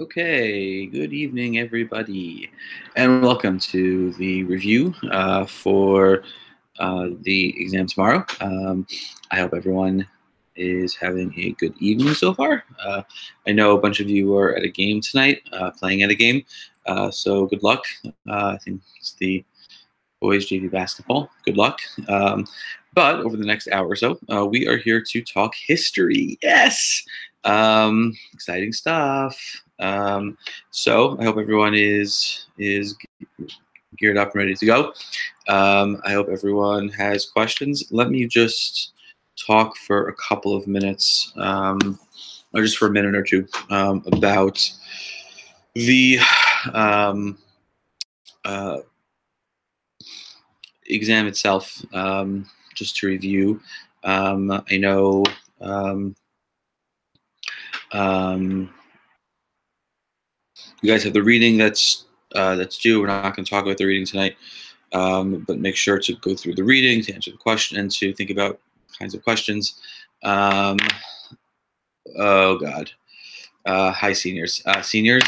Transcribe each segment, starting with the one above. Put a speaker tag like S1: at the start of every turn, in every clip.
S1: Okay, good evening, everybody, and welcome to the review for the exam tomorrow. I hope everyone is having a good evening so far. I know a bunch of you are at a game tonight, playing at a game, so good luck. I think it's the boys JV basketball. Good luck. But over the next hour or so, we are here to talk history. Yes, exciting stuff. So I hope everyone is geared up and ready to go. I hope everyone has questions. Let me just talk for a couple of minutes, or just for a minute or two, about the uh, exam itself. Just to review, I know. You guys have the reading that's due. We're not going to talk about the reading tonight, but make sure to go through the reading to answer the question and to think about kinds of questions. Oh God. Hi, seniors. Seniors,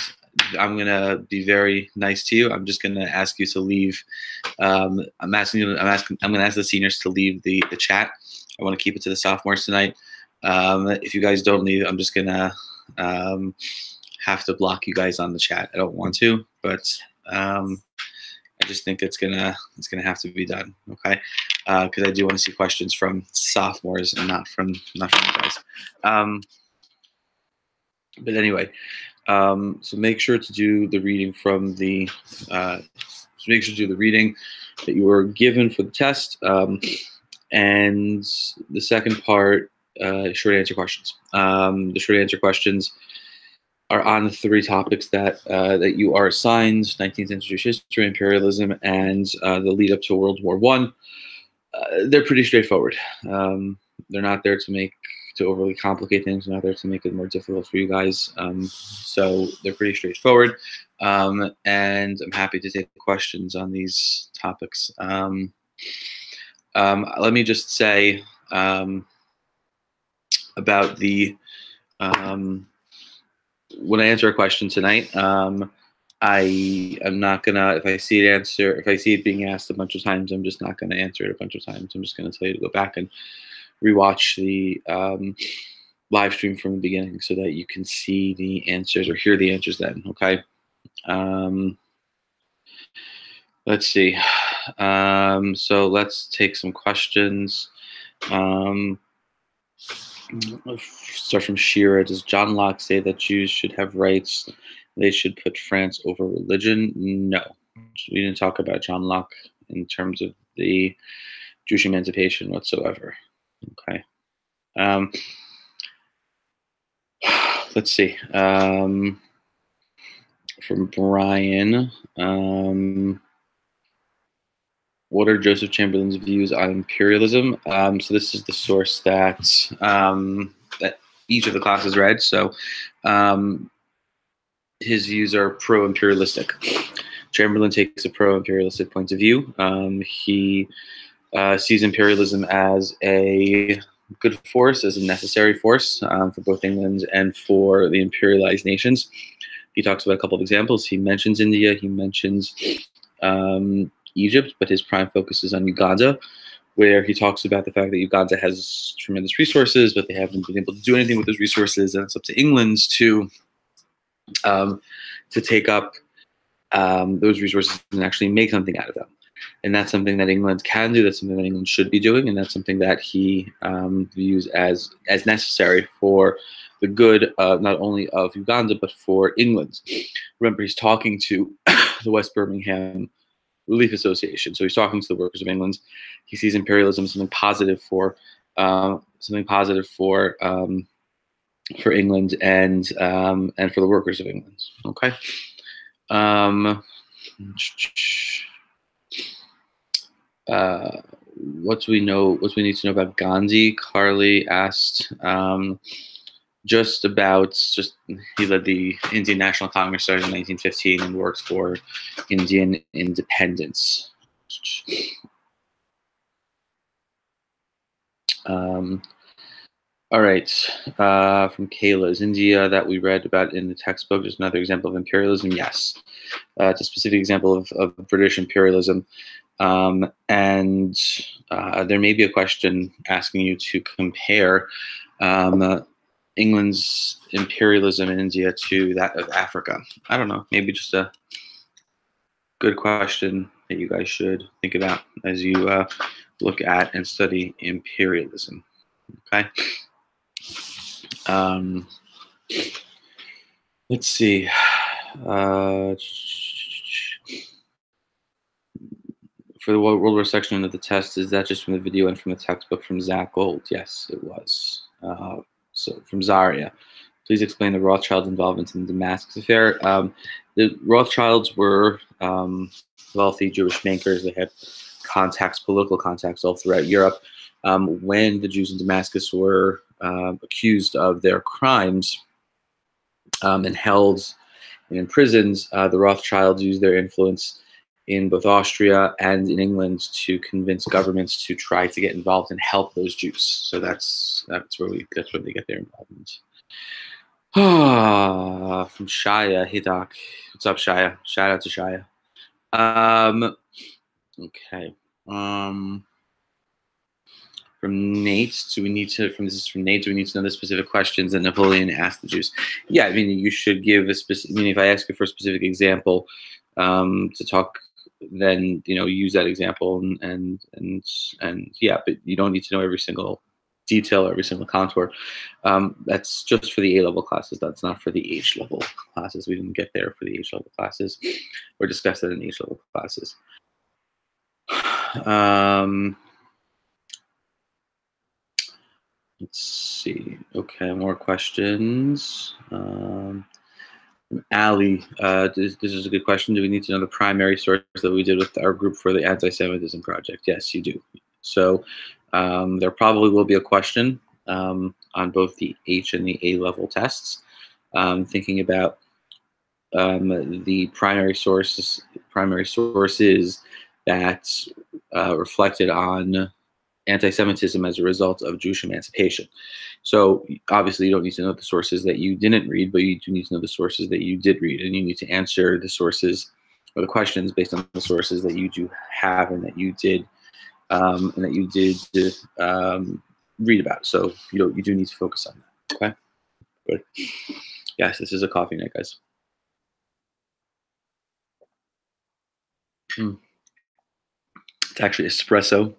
S1: I'm going to be very nice to you. I'm just going to ask you to leave. I'm going to ask the seniors to leave the chat. I want to keep it to the sophomores tonight. If you guys don't leave, I'm just going to have to block you guys on the chat. I don't want to, but I just think it's gonna have to be done. Okay, because I do want to see questions from sophomores and not from you guys. But anyway, so make sure to do the reading from the. Make sure to do the reading that you were given for the test, and the second part, short answer questions. The short answer questions are on the three topics that you are assigned: 19th century history, imperialism, and the lead up to World War I. They're pretty straightforward. They're not there to overly complicate things. They're not there to make it more difficult for you guys. So they're pretty straightforward. And I'm happy to take questions on these topics. Let me just say about the when I answer a question tonight, I am not gonna, if I see it being asked a bunch of times, I'm just not gonna answer it a bunch of times. I'm just gonna tell you to go back and rewatch the live stream from the beginning so that you can see the answers or hear the answers then. Okay. Let's see. So let's take some questions. Start from Shira. Does John Locke say that Jews should have rights? They should put France over religion? No. We didn't talk about John Locke in terms of the Jewish emancipation whatsoever. Okay. Let's see. From Brian. What are Joseph Chamberlain's views on imperialism? So this is the source that that each of the classes read. So his views are pro-imperialistic. Chamberlain takes a pro-imperialistic point of view. He sees imperialism as a good force, as a necessary force for both England and for the imperialized nations. He talks about a couple of examples. He mentions India. He mentions Egypt, but his prime focus is on Uganda, where he talks about the fact that Uganda has tremendous resources, but they haven't been able to do anything with those resources, and it's up to England to take up those resources and actually make something out of them. And that's something that England can do. That's something that England should be doing, and that's something that he views as necessary for the good not only of Uganda but for England. Remember, he's talking to the West Birmingham Relief Association, so he's talking to the workers of England. He sees imperialism as something positive for England and for the workers of England. Okay. What do we know? What do we need to know about Gandhi? Carly asked. He led the Indian National Congress, started in 1915, and worked for Indian independence. All right, from Kayla, is India that we read about in the textbook just another example of imperialism? Yes, it's a specific example of British imperialism, and there may be a question asking you to compare England's imperialism in India to that of Africa. I don't know, maybe just a good question that you guys should think about as you look at and study imperialism. Okay. Let's see. For the World War section of the test, is that just from the video and from the textbook from Zach Gold? Yes, it was. So from Zaria. Please explain the Rothschild involvement in the Damascus affair. The Rothschilds were wealthy Jewish bankers. They had contacts, political contacts all throughout Europe. When the Jews in Damascus were accused of their crimes and held and imprisoned, the Rothschilds used their influence in both Austria and in England to convince governments to try to get involved and help those Jews. So that's where they get their involvement. From Shaya, hey Doc, what's up, Shaya? Shout out to Shaya. Okay. From Nate, do we need to know the specific questions that Napoleon asked the Jews? Yeah, I mean, you should give a specific. I mean, if I ask you for a specific example to talk, then use that example and yeah, but you don't need to know every single detail, every single contour. That's just for the A-level classes. That's not for the H-level classes. We didn't get there for the H-level classes, or discuss that in H-level classes. Let's see. Okay, more questions. Ali, this is a good question. Do we need to know the primary source that we did with our group for the anti-Semitism project? Yes, you do. So there probably will be a question on both the H and the A level tests, thinking about the primary sources that reflected on anti-Semitism as a result of Jewish emancipation. So obviously you don't need to know the sources that you didn't read, but you do need to know the sources that you did read, and you need to answer the sources or the questions based on the sources that you do have and that you did read about. So you do need to focus on that. Okay, good. Yes, this is a coffee night, guys. It's actually espresso.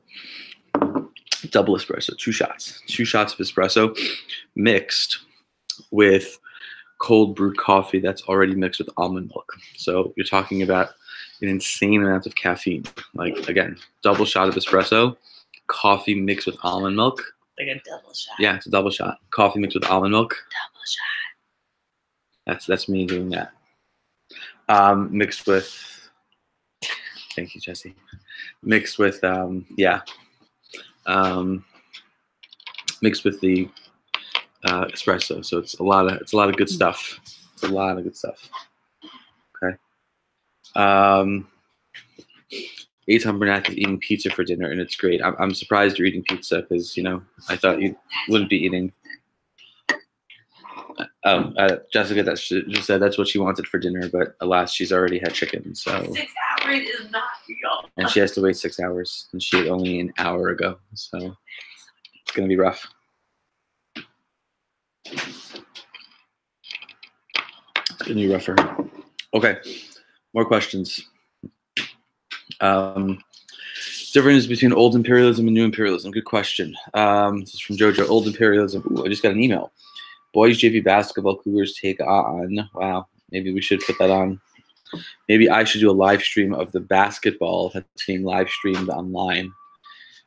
S1: Double espresso, 2 shots of espresso mixed with cold brewed coffee that's already mixed with almond milk. So you're talking about an insane amount of caffeine. Like, again, double shot of espresso, coffee mixed with almond milk.
S2: Like a double shot.
S1: Yeah, it's a double shot. Coffee mixed with almond milk.
S2: Double shot.
S1: That's me doing that. Mixed with, thank you, Jesse. Mixed with mixed with the espresso. So it's a lot of good stuff. It's a lot of good stuff. Okay. Eitan Bernath is eating pizza for dinner, and it's great. I'm surprised you're eating pizza because I thought you wouldn't be eating. Jessica just said that's what she wanted for dinner, but alas, she's already had chicken. So
S2: 6 hours is not real.
S1: And she has to wait 6 hours, and she ate only an hour ago. So it's gonna be rough. It's gonna be rough for her. Okay, more questions. Difference between old imperialism and new imperialism. Good question. This is from Jojo. Old imperialism. Ooh, I just got an email. Boys JV basketball Cougars take on. Wow, maybe we should put that on. Maybe I should do a live stream of the basketball that's being live streamed online.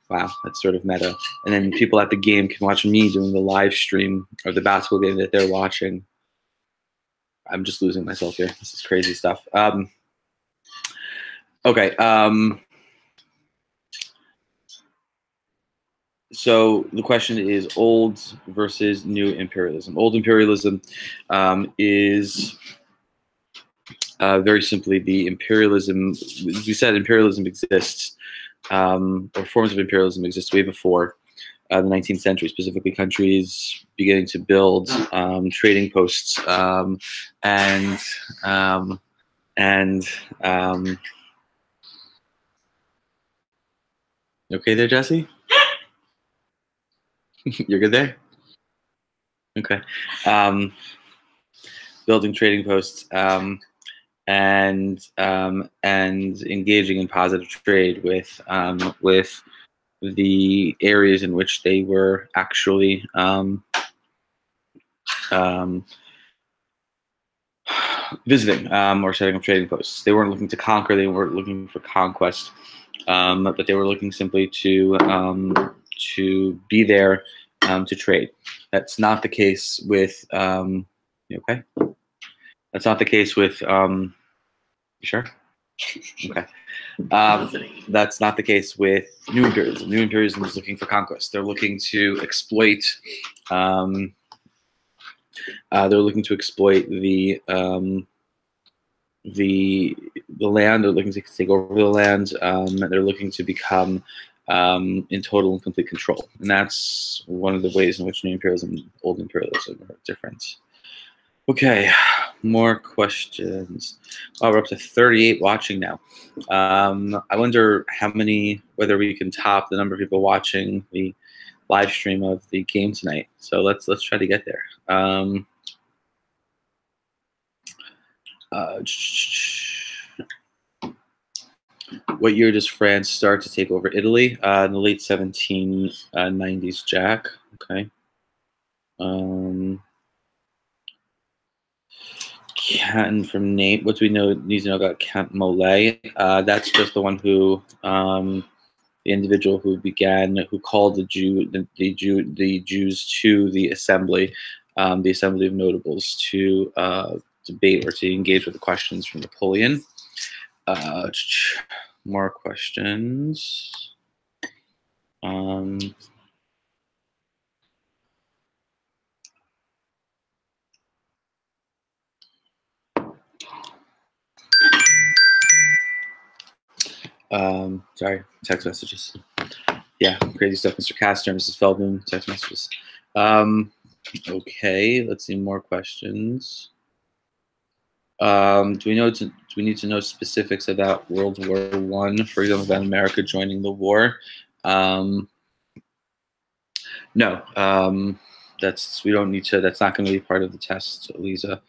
S1: Wow, that's sort of meta. And then people at the game can watch me doing the live stream of the basketball game that they're watching. I'm just losing myself here. This is crazy stuff. Okay. So the question is old versus new imperialism. Old imperialism is very simply the imperialism. We said imperialism exists, or forms of imperialism exist way before the 19th century, specifically countries beginning to build trading posts and you okay there, Jesse? You're good there? Okay. Building trading posts and engaging in positive trade with the areas in which they were actually visiting or setting up trading posts. They weren't looking to conquer; they weren't looking for conquest, but they were looking simply to be there to trade. That's not the case with. You okay? That's not the case with. You sure? Okay. That's not the case with New Imperialism. New Imperialism is looking for conquest. They're looking to exploit. They're looking to exploit the land. They're looking to take over the land. They're looking to become in total and complete control. And that's one of the ways in which New Imperialism and Old Imperialism are different. Okay, more questions. Oh, we're up to 38 watching now. I wonder whether we can top the number of people watching the live stream of the game tonight. So let's try to get there. What year does France start to take over Italy? In the late 1790s, Jack. Okay. Canton from Nate. What do we need to know about Count Molay? That's just the one who, the individual who called the Jews to the assembly of notables to debate or to engage with the questions from Napoleon. More questions. Sorry, text messages. Yeah, crazy stuff. Mr. Castor, Mrs. Feldman, text messages. Okay, let's see more questions. Do we need to know specifics about World War I, for example, about America joining the war? No, we don't need to. That's not going to be part of the test, Lisa.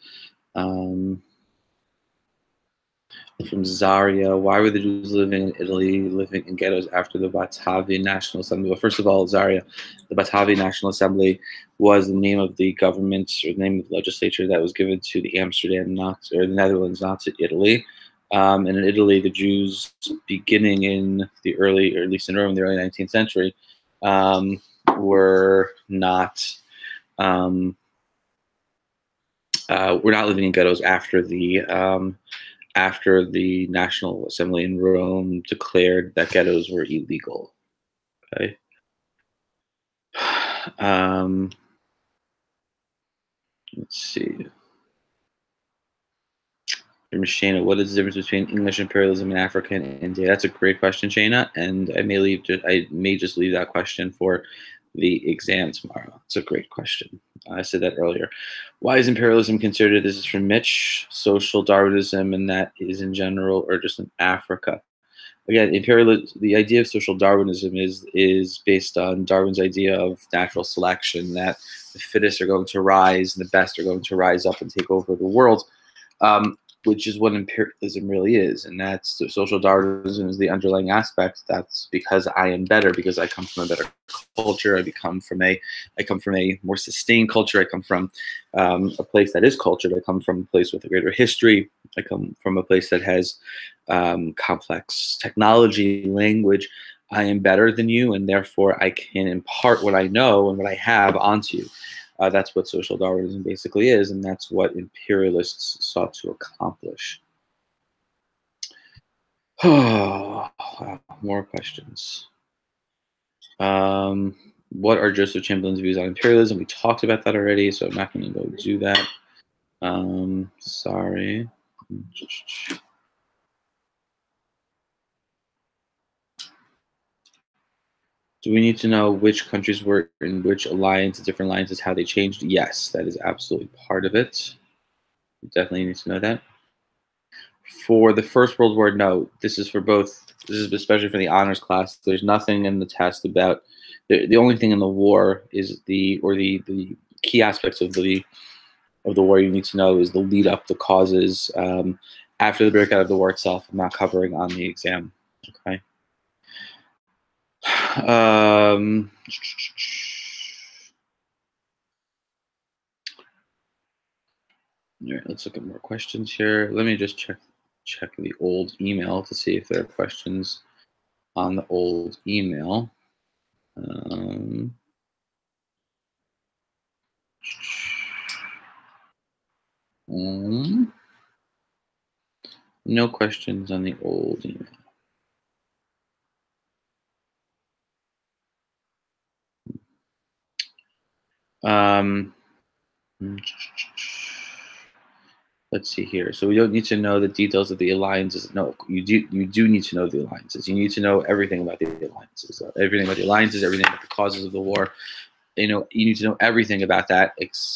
S1: From Zaria, why were the Jews living in Italy, living in ghettos after the Batavian National Assembly? Well, first of all, Zaria, the Batavian National Assembly was the name of the government or the name of the legislature that was given to the the Netherlands, not to Italy. And in Italy, the Jews, beginning in the early, or at least in Rome, in the early 19th century, were not living in ghettos after the National Assembly in Rome declared that ghettos were illegal. Okay. Let's see. Shayna, what is the difference between English imperialism in Africa and India? That's a great question, Shayna, and I may just leave that question for the exam tomorrow. It's a great question. I said that earlier. Why is imperialism considered, this is from Mitch, social Darwinism, and that is in general or just in Africa? Again, the idea of social Darwinism is based on Darwin's idea of natural selection, that the fittest are going to rise and the best are going to rise up and take over the world, which is what imperialism really is. And that's the social Darwinism is the underlying aspect. That's because I am better, because I come from a better culture. I come from a more sustained culture. I come from a place that is cultured. I come from a place with a greater history. I come from a place that has complex technology, language. I am better than you, and therefore I can impart what I know and what I have onto you. That's what social Darwinism basically is, and that's what imperialists sought to accomplish. More questions. What are Joseph Chamberlain's views on imperialism? We talked about that already, so I'm not going to go do that. Sorry. Do we need to know which countries were in which alliance, different alliances, how they changed? Yes, that is absolutely part of it. We definitely need to know that. For the First World War, no. This is for both. This is especially for the honors class. There's nothing in the test about the only thing in the war is the key aspects of the war you need to know is the lead up, the causes. After the breakout of the war itself, I'm not covering on the exam. Okay. All right, let's look at more questions here. Let me just check the old email to see if there are questions on the old email. No questions on the old email. Let's see here. So we don't need to know the details of the alliances. No, you do need to know the alliances. You need to know everything about the alliances, everything about the alliances, everything about the causes of the war. You need to know everything about that.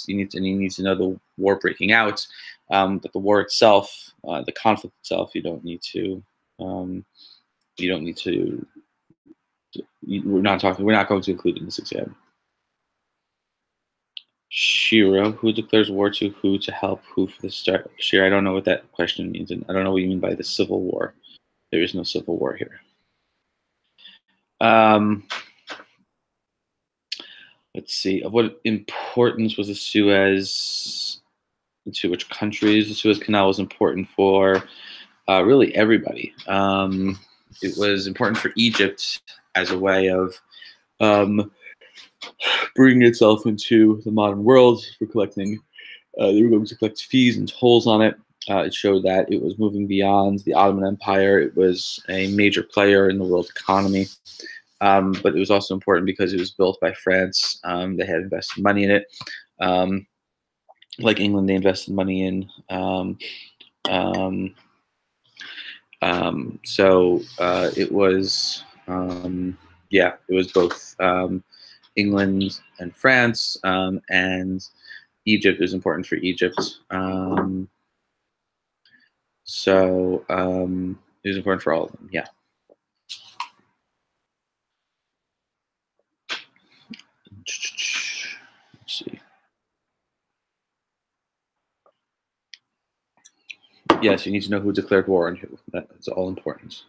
S1: You need to know the war breaking out, but the war itself, the conflict itself, you don't need to. We're not going to include in this exam. Shiro, who declares war to who to help who for the start? Shiro, I don't know what that question means, and I don't know what you mean by the Civil War. There is no Civil War here. Let's see. Of what importance was the Suez? To which countries? The Suez Canal was important for really everybody. It was important for Egypt as a way of bringing itself into the modern world for collecting. They were going to collect fees and tolls on it. It showed that it was moving beyond the Ottoman Empire. It was a major player in the world economy. But it was also important because it was built by France. They had invested money in it. Like England, they invested money in. So it was, it was both England and France, and Egypt is important for Egypt. So it was important for all of them, yeah. Let's see. Yes, you need to know who declared war on who. That's all important.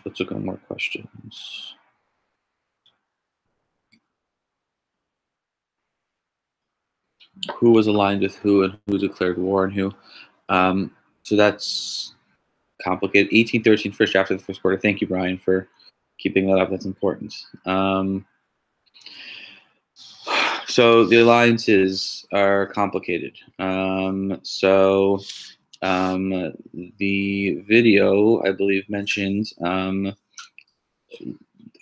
S1: Let's look at more questions. Who was aligned with who and who declared war on who? So that's complicated. 1813 first after the first quarter. Thank you, Brian, for keeping that up. That's important. So the alliances are complicated. The video, I believe, mentioned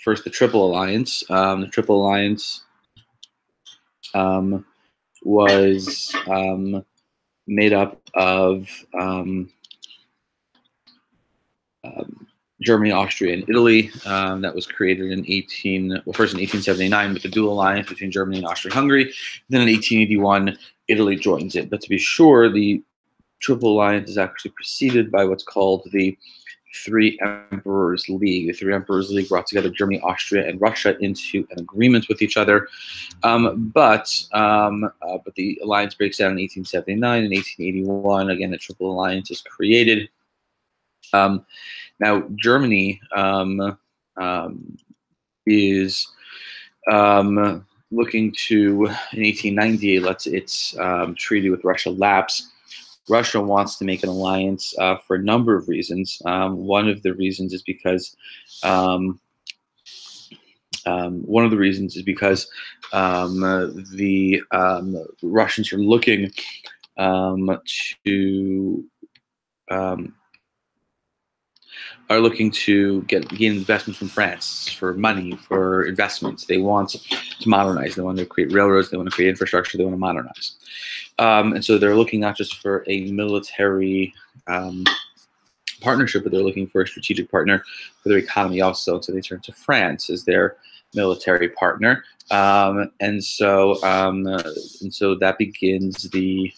S1: first the Triple Alliance. The Triple Alliance was made up of Germany, Austria, and Italy. That was created first in 1879 with the dual alliance between Germany and Austria-Hungary. Then in 1881, Italy joins it. But to be sure, the Triple Alliance is actually preceded by what's called the Three Emperors League. The Three Emperors League brought together Germany, Austria, and Russia into an agreement with each other. But the alliance breaks down in 1879 and 1881. Again, the Triple Alliance is created. Now, Germany is looking to, in 1898, lets its treaty with Russia lapse. Russia wants to make an alliance for a number of reasons. One of the reasons is because the Russians are looking to gain investment from France for money, for investments. They want to modernize. They want to create railroads. They want to create infrastructure. They want to modernize. And so they're looking not just for a military partnership, but they're looking for a strategic partner for their economy also. So they turn to France as their military partner, and so that begins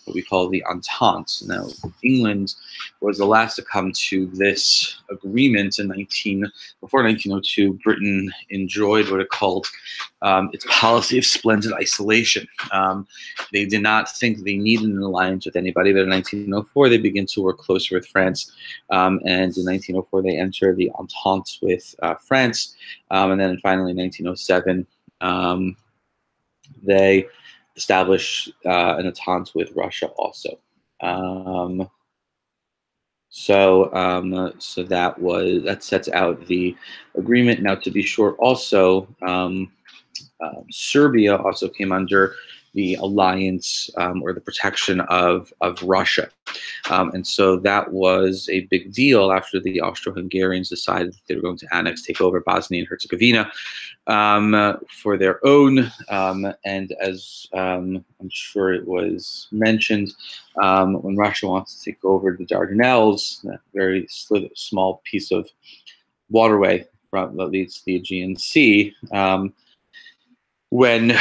S1: what we call the Entente. Now, England was the last to come to this agreement before 1902. Britain enjoyed what it called its policy of splendid isolation. They did not think they needed an alliance with anybody. But in 1904, they begin to work closer with France, and in 1904 they enter the Entente with France, and then finally in 1907 they establish an entente with Russia also. So that sets out the agreement. Now, to be short, also Serbia also came under the alliance or the protection of Russia. And so that was a big deal after the Austro-Hungarians decided that they were going to take over Bosnia and Herzegovina for their own. And as I'm sure it was mentioned, when Russia wants to take over the Dardanelles, that very small piece of waterway that leads to the Aegean Sea, when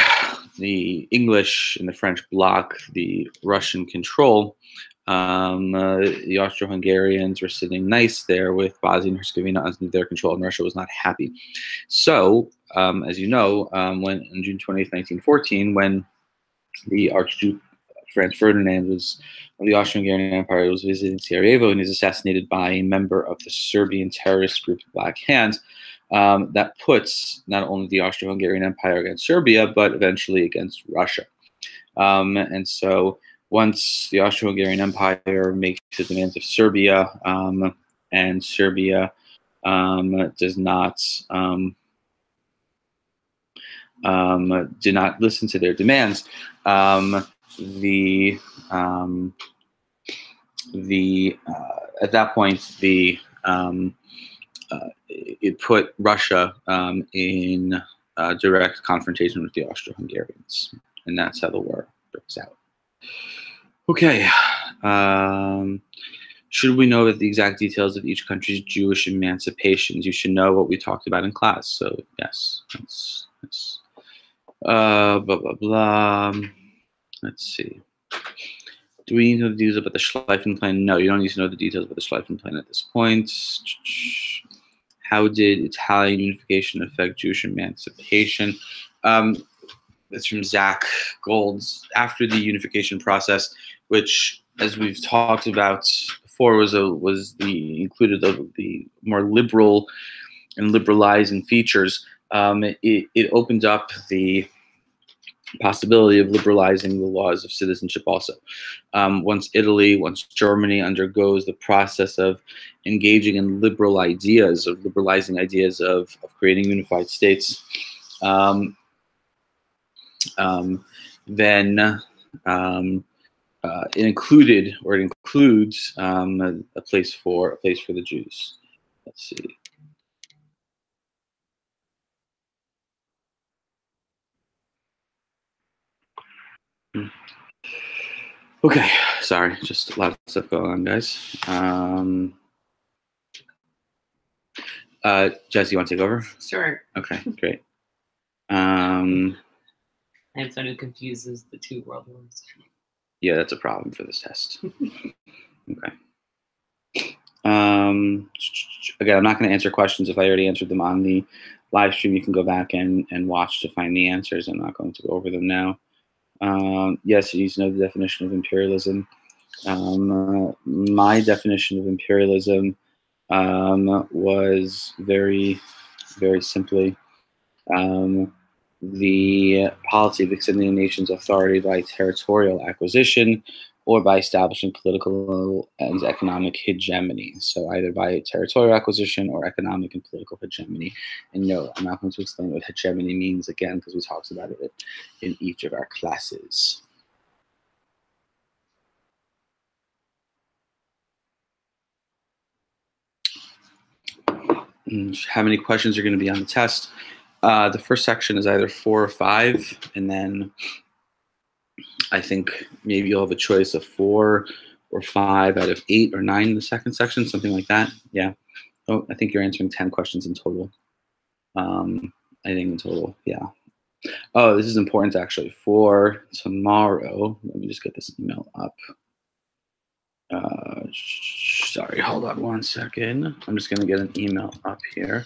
S1: the English and the French block the Russian control, the Austro-Hungarians were sitting nice there with Bosnia and Herzegovina under their control, and Russia was not happy. So, as you know, when on June 20th, 1914, when the Archduke Franz Ferdinand of the Austro-Hungarian Empire was visiting Sarajevo and is assassinated by a member of the Serbian terrorist group Black Hand, that puts not only the Austro-Hungarian Empire against Serbia, but eventually against Russia. And so once the Austro-Hungarian Empire makes the demands of Serbia, and Serbia did not listen to their demands, at that point it put Russia in direct confrontation with the Austro-Hungarians, and that's how the war breaks out. Okay. Should we know that the exact details of each country's Jewish emancipations? You should know what we talked about in class. So yes, that's blah blah blah. Let's see. Do we need to know the details about the Schleifenplan? No, you don't need to know the details about the Schleifenplan at this point. How did Italian unification affect Jewish emancipation? That's from Zach Gold's. After the unification process, which, as we've talked about before, included the more liberal and liberalizing features. It opened up the possibility of liberalizing the laws of citizenship also. Once Germany undergoes the process of engaging in liberalizing ideas of creating unified states, then it includes a place for the Jews. Let's see. Okay, sorry, just a lot of stuff going on, guys. Jesse, you want to take over?
S2: Sure.
S1: Okay, great.
S2: I'm someone who confuses the two world wars.
S1: Yeah, that's a problem for this test. Okay. Again, I'm not going to answer questions if I already answered them on the live stream. You can go back and watch to find the answers. I'm not going to go over them now. Yes, you need to know the definition of imperialism. My definition of imperialism was very, very simply the policy of extending a nation's authority by territorial acquisition or by establishing political and economic hegemony. So either by territorial acquisition or economic and political hegemony. And no, I'm not going to explain what hegemony means again because we talked about it in each of our classes. How many questions are going to be on the test? The first section is either 4 or 5, and then I think maybe you'll have a choice of 4 or 5 out of 8 or 9 in the second section, something like that. Yeah. Oh, I think you're answering 10 questions in total. I think in total, yeah. Oh, this is important actually. For tomorrow, let me just get this email up. Sorry, hold on one second. I'm just going to get an email up here.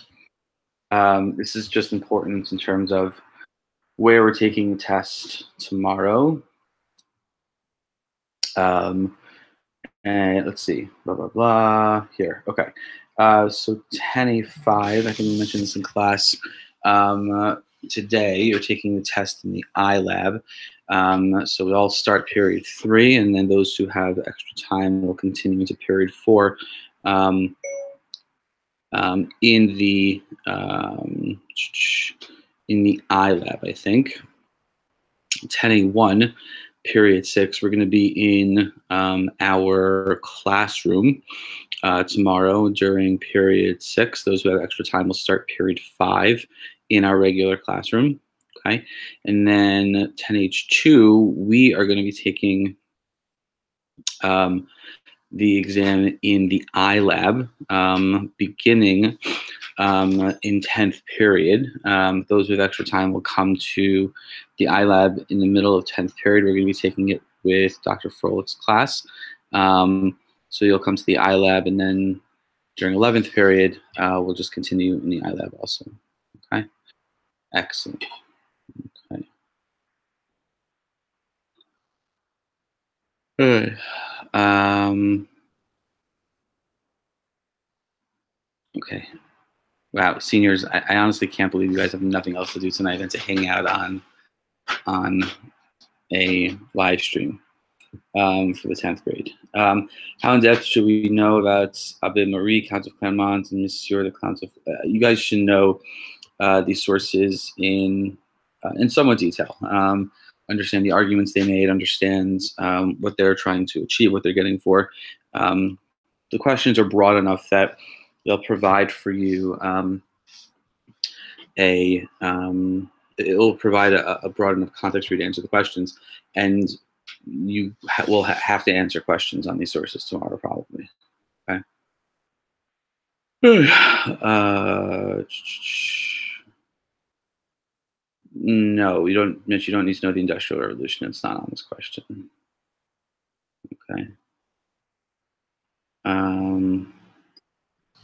S1: This is just important in terms of where we're taking the test tomorrow. And let's see, blah, blah, blah. Here, okay. So 10A5, I think we mentioned this in class. Today, you're taking the test in the iLab. So we all start period 3, and then those who have extra time will continue to period 4 in the iLab, I think. 10A1, period 6, we're going to be in our classroom tomorrow during period 6. Those who have extra time will start period 5 in our regular classroom. Okay, and then 10H2, we are going to be taking the exam in the iLab beginning in 10th period. Those with extra time will come to the iLab in the middle of 10th period. We're going to be taking it with Dr. Froehlich's class. So you'll come to the iLab, and then during 11th period, we'll just continue in the iLab also. Okay, excellent. Okay. All right. Okay. Wow, seniors, I honestly can't believe you guys have nothing else to do tonight than to hang out on a live stream for the 10th grade. How in depth should we know about Abbé Marie, Count of Clermont, and Monsieur the Count of... you guys should know these sources in somewhat detail. Understand the arguments they made, understand what they're trying to achieve, what they're getting for. The questions are broad enough that they'll provide for you it'll provide a broad enough context for you to answer the questions, and you will have to answer questions on these sources tomorrow, probably. Okay. No, you don't, Mitch. You don't need to know the Industrial Revolution. It's not on this question. Okay.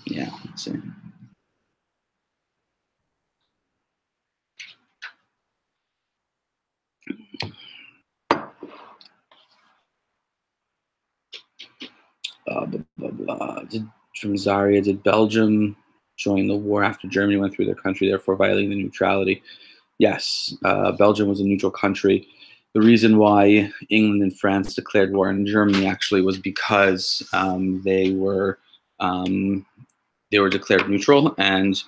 S1: Yeah. Let's see. Blah, blah, blah. From Zaria, did Belgium join the war after Germany went through their country, therefore violating the neutrality? Yes, Belgium was a neutral country. The reason why England and France declared war on Germany actually was because they were declared neutral, and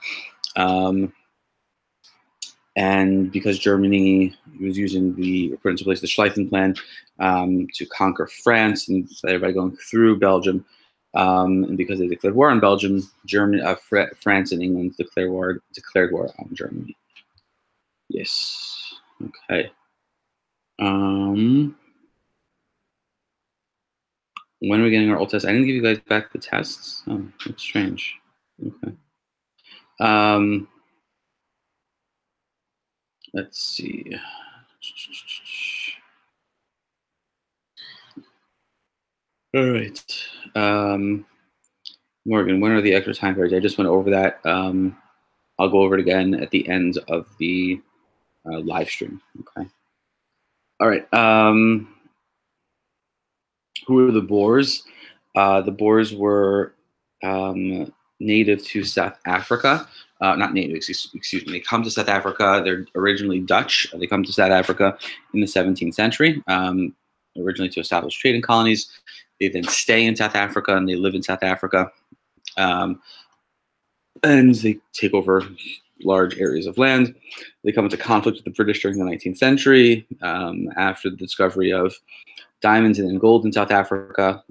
S1: because Germany was using put into place the Schlieffen Plan to conquer France, and everybody going through Belgium, and because they declared war on Belgium, France and England declared war on Germany. Yes. Okay. When are we getting our old tests? I didn't give you guys back the tests. Oh, that's strange. Okay. Let's see. All right. Morgan, when are the extra time periods? I just went over that. I'll go over it again at the end of the live stream. Okay. All right. Who are the Boers? The Boers were native to South Africa. Not native, excuse me. They come to South Africa. They're originally Dutch. They come to South Africa in the 17th century, originally to establish trading colonies. They then stay in South Africa, and they live in South Africa. And they take over large areas of land. They come into conflict with the British during the 19th century after the discovery of diamonds and then gold in South Africa.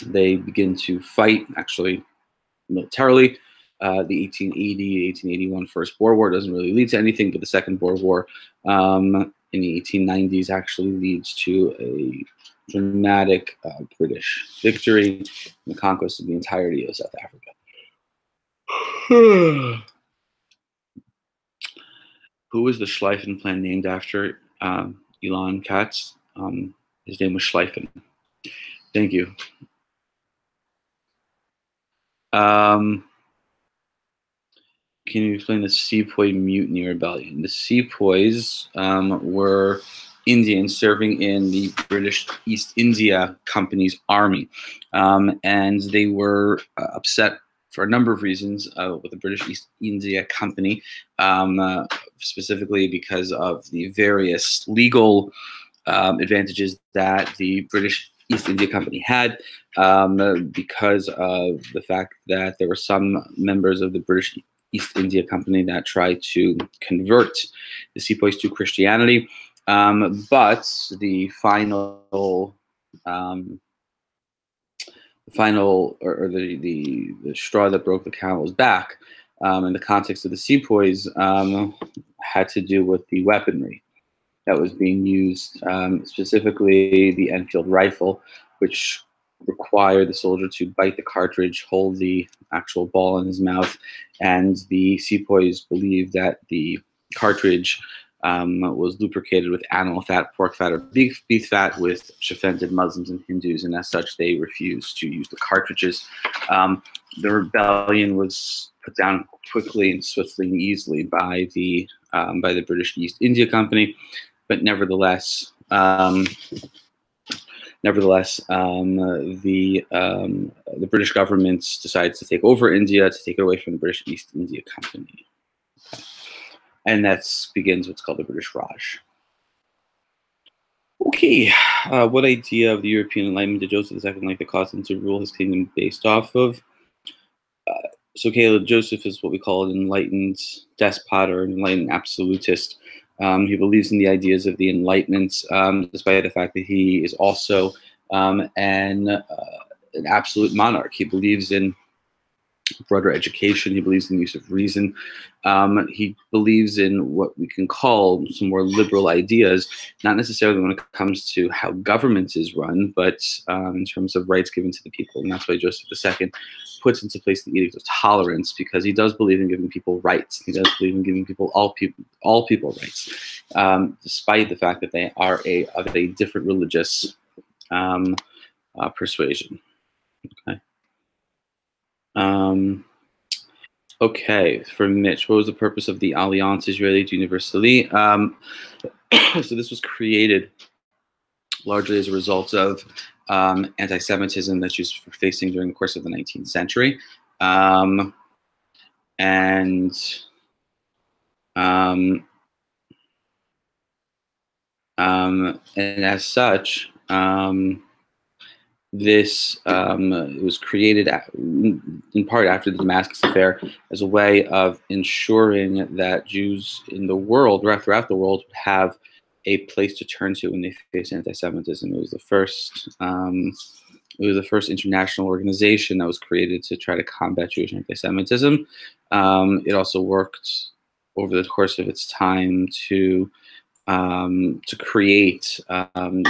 S1: They begin to fight, actually, militarily. The 1880-1881 First Boer War doesn't really lead to anything, but the Second Boer War in the 1890s actually leads to a dramatic British victory and the conquest of the entirety of South Africa. Who was the Schleifen plan named after? Elon Katz. His name was Schleifen. Thank you. Can you explain the Sepoy Mutiny Rebellion? The Sepoys were Indians serving in the British East India Company's army, and they were upset for a number of reasons with the British East India Company, specifically because of the various legal advantages that the British East India Company had, because of the fact that there were some members of the British East India Company that tried to convert the Sepoys to Christianity, but the final the straw that broke the camel's back in the context of the Sepoys had to do with the weaponry that was being used, specifically the Enfield rifle, which required the soldier to bite the cartridge, hold the actual ball in his mouth, and the Sepoys believed that the cartridge was lubricated with animal fat, pork fat, or beef fat, which offended Muslims and Hindus, and as such, they refused to use the cartridges. The rebellion was put down quickly and swiftly and easily by the British East India Company, but nevertheless, the British government decides to take over India, to take it away from the British East India Company. And that begins what's called the British Raj. Okay, what idea of the European Enlightenment did Joseph II like to cause him to rule his kingdom based off of? So Caleb, Joseph is what we call an enlightened despot or an enlightened absolutist. He believes in the ideas of the Enlightenment, despite the fact that he is also an absolute monarch. He believes in broader education. He believes in the use of reason. He believes in what we can call some more liberal ideas, not necessarily when it comes to how government is run, but in terms of rights given to the people. And that's why Joseph II puts into place the Edict of Tolerance, because he does believe in giving people rights. He does believe in giving people all people rights, despite the fact that they are of a different religious persuasion. Okay. Okay, for Mitch, what was the purpose of the Alliance Israélite Universelle? So this was created largely as a result of anti-Semitism that Jews were facing during the course of the 19th century. And as such, this was created in part after the Damascus affair as a way of ensuring that Jews in the world, or throughout the world, would have a place to turn to when they face anti-Semitism. It was the first international organization that was created to try to combat Jewish anti-Semitism. It also worked over the course of its time to create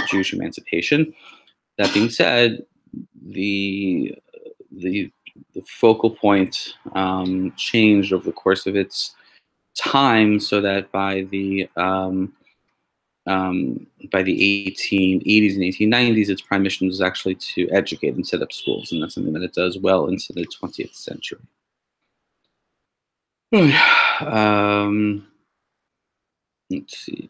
S1: Jewish emancipation. That being said, the focal point changed over the course of its time, so that by the 1880s and 1890s, its prime mission was actually to educate and set up schools, and that's something that it does well into the 20th century. Let's see.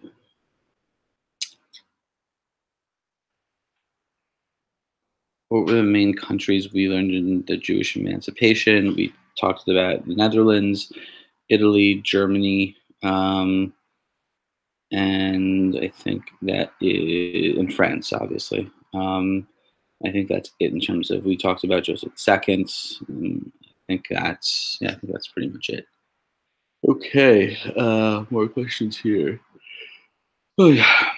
S1: What were the main countries we learned in the Jewish emancipation? We talked about the Netherlands, Italy, Germany, and I think that is in France, obviously. I think that's it in terms of, we talked about Joseph II. I think that's pretty much it. Okay, more questions here. Oh yeah.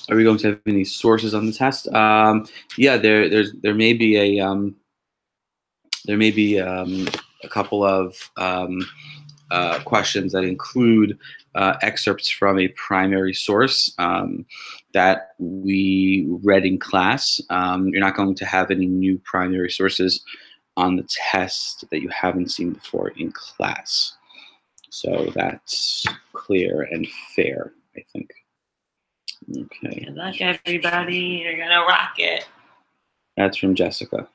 S1: Are we going to have any sources on the test? Yeah, there may be a couple of questions that include excerpts from a primary source that we read in class. You're not going to have any new primary sources on the test that you haven't seen before in class. So that's clear and fair, I think. Okay.
S2: Good luck, everybody. You're going to rock it.
S1: That's from Jessica.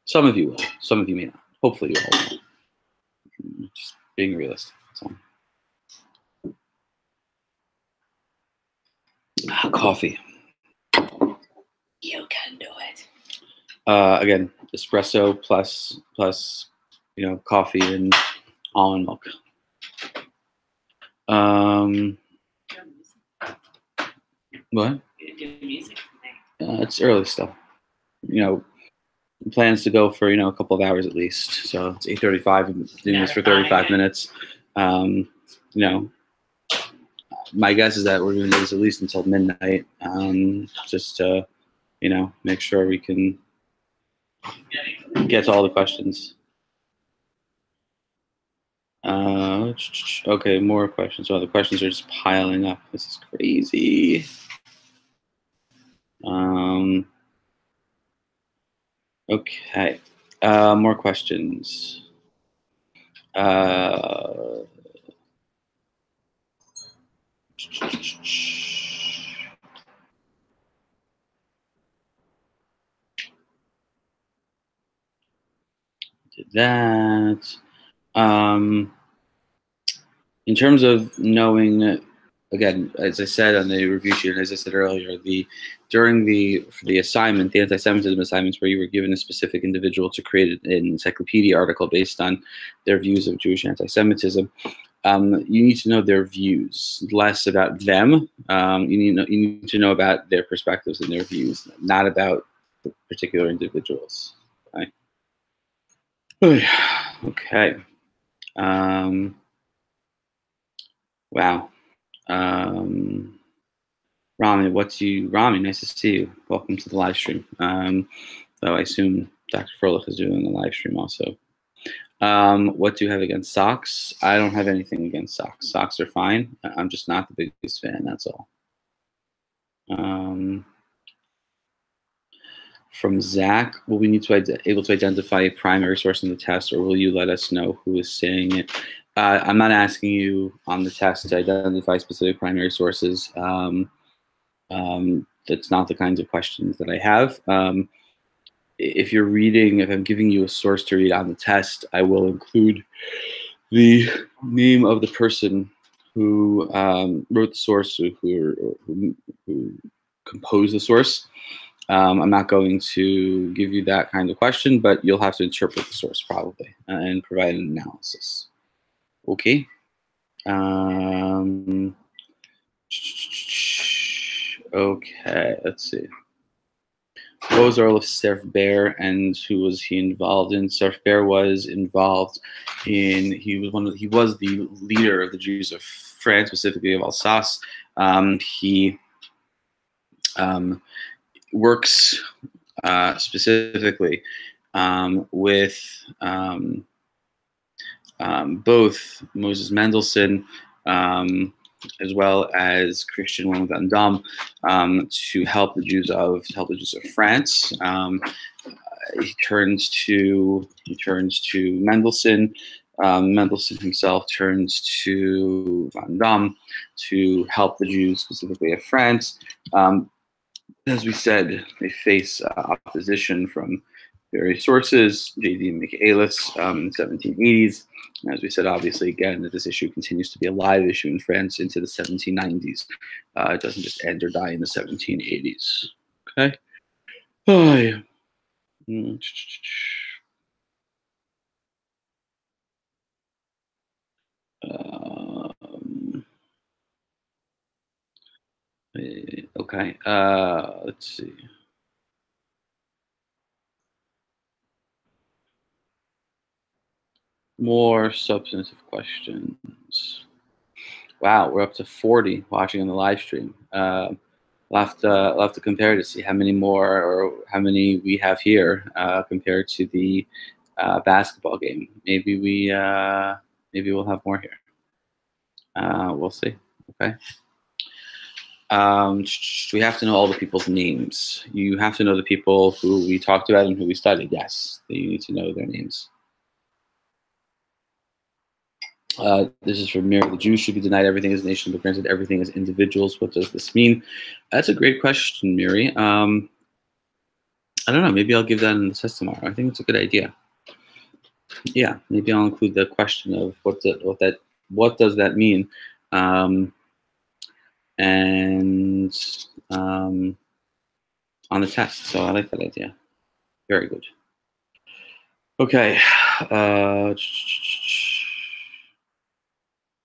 S1: Some of you will. Some of you may not. Hopefully you all will. Just being realistic. That's all. Coffee.
S2: You can do it.
S1: Again, espresso plus coffee and almond milk. What? It's early still. Plans to go for a couple of hours at least. So it's 8:35. I'm doing this for 35 minutes. My guess is that we're going to do this at least until midnight, just to make sure we can get to all the questions. Okay, more questions. So the questions are just piling up. This is crazy. Okay, more questions. Did that. In terms of knowing, again, as I said on the review sheet, and as I said earlier, during the assignment, the anti-Semitism assignments, where you were given a specific individual to create an encyclopedia article based on their views of Jewish anti-Semitism, you need to know their views, less about them. You need to know about their perspectives and their views, not about the particular individuals. Okay. Okay. Wow. Rami, Rami, nice to see you. Welcome to the live stream. Though I assume Dr. Froelich is doing the live stream also. What do you have against socks? I don't have anything against socks. Socks are fine. I'm just not the biggest fan, that's all. From Zach, will we need to able to identify a primary source in the test, or will you let us know who is saying it? I'm not asking you on the test to identify specific primary sources. That's not the kinds of questions that I have. If I'm giving you a source to read on the test, I will include the name of the person who wrote the source, who composed the source. I'm not going to give you that kind of question, but you'll have to interpret the source probably and provide an analysis. Okay. Okay, let's see. What was the role of Serf Bear and who was he involved in? Serf Bear was involved in, he was the leader of the Jews of France, specifically of Alsace. He works specifically with both Moses Mendelssohn as well as Christian van Dam to help the Jews of France. He turns to Mendelssohn. Mendelssohn himself turns to Van Dam to help the Jews specifically of France. As we said, they face opposition from various sources, J.D. Michaelis in the 1780s. And as we said, obviously, again, that this issue continues to be a live issue in France into the 1790s. It doesn't just end or die in the 1780s. Okay? Oh, yeah. Okay, let's see. More substantive questions. Wow, we're up to 40 watching on the live stream. We'll have to compare to see how many more or how many we have here compared to the basketball game. Maybe we maybe we'll have more here. We'll see. Okay. We have to know all the people's names. You have to know the people who we talked about and who we studied. Yes, you need to know their names. This is from Mary. The Jews should be denied everything as a nation, but granted everything as individuals. What does this mean? That's a great question, Mary. I don't know. Maybe I'll give that in the test tomorrow. I think it's a good idea. Yeah, maybe I'll include the question of what does that mean, and on the test. So I like that idea. Very good. Okay.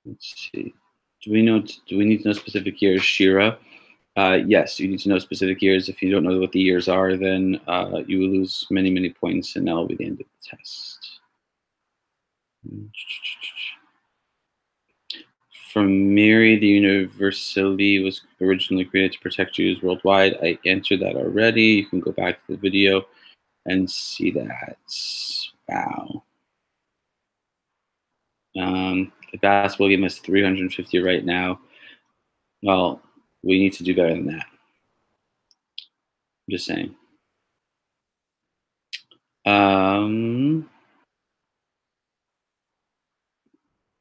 S1: Let's see. Do we need to know specific years, Shira? Yes, you need to know specific years. If you don't know what the years are, then you will lose many, many points, and that will be the end of the test. From Mary, the university was originally created to protect Jews worldwide. I answered that already. You can go back to the video and see that. Wow. The basketball game has 350 right now. Well, we need to do better than that. I'm just saying.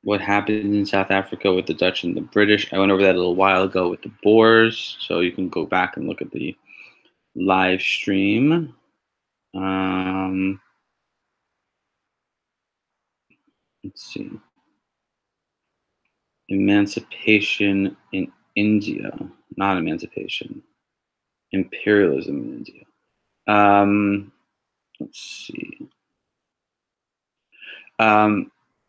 S1: What happened in South Africa with the Dutch and the British? I went over that a little while ago with the Boers, so you can go back and look at the live stream. Let's see. Emancipation in India, not emancipation. Imperialism in India. Let's see.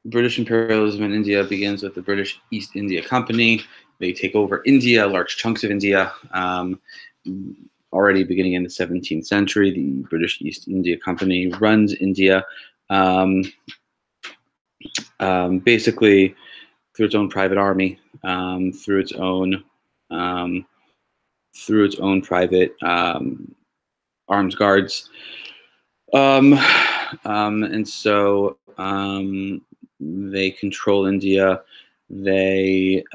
S1: British imperialism in India begins with the British East India Company. They take over India, large chunks of India. Already beginning in the 17th century, the British East India Company runs India basically through its own private army, through its own private armed guards. And so they control India. They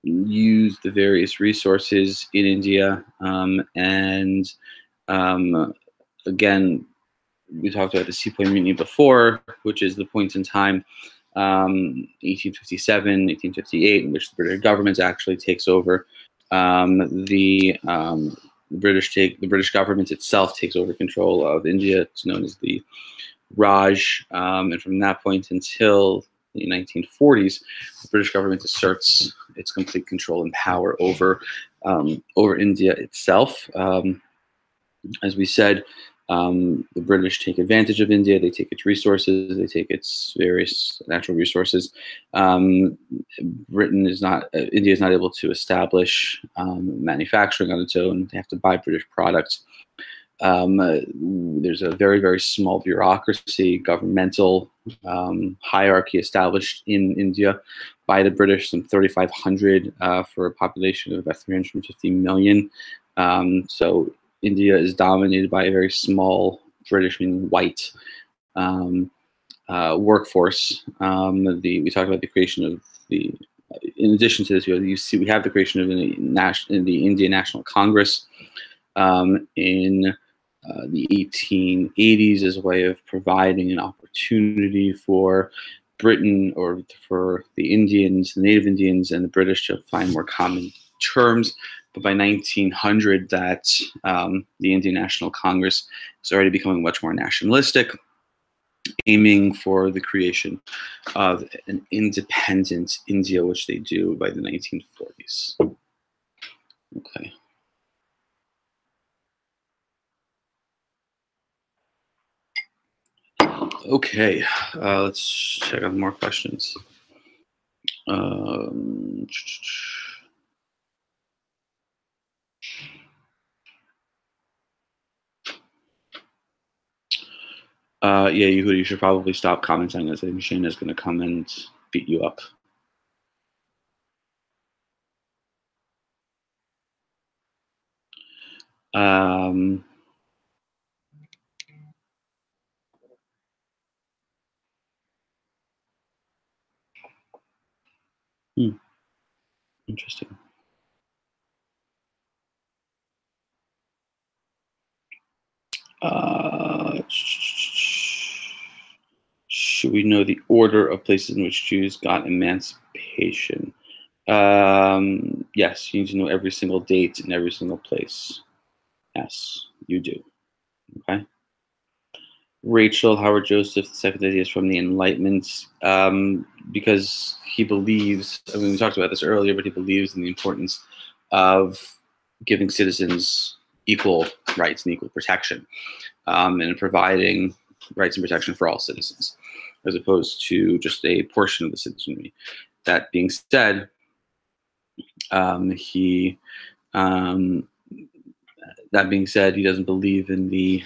S1: use the various resources in India. And again, we talked about the Sepoy Mutiny before, which is the point in time, 1857, 1858, in which the British government actually takes over. The British government itself takes over control of India. It's known as the Raj, and from that point until the 1940s, the British government asserts its complete control and power over India itself. As we said, the British take advantage of India. They take its resources. They take its various natural resources. India is not able to establish manufacturing on its own. They have to buy British products. There's a very, very small bureaucracy, governmental hierarchy established in India by the British, some 3,500 for a population of about 350 million. So India is dominated by a very small British, meaning white, workforce. We talked about the creation of the. In addition to this, we have the creation of the Indian National Congress in the 1880s as a way of providing an opportunity for Britain or for the Indians, the native Indians, and the British to find more common terms. But by 1900, the Indian National Congress is already becoming much more nationalistic, aiming for the creation of an independent India, which they do by the 1940s. Okay. Okay, let's check out more questions. Yeah, you should probably stop commenting, as the machine is going to come and beat you up. Interesting. Should we know the order of places in which Jews got emancipation? Yes, you need to know every single date in every single place. Yes, you do. Okay. Rachel Howard Joseph, the second idea is from the Enlightenment, because he believes, I mean, we talked about this earlier, but he believes in the importance of giving citizens equal rights and equal protection, and providing rights and protection for all citizens, as opposed to just a portion of the citizenry. That being said, he doesn't believe in the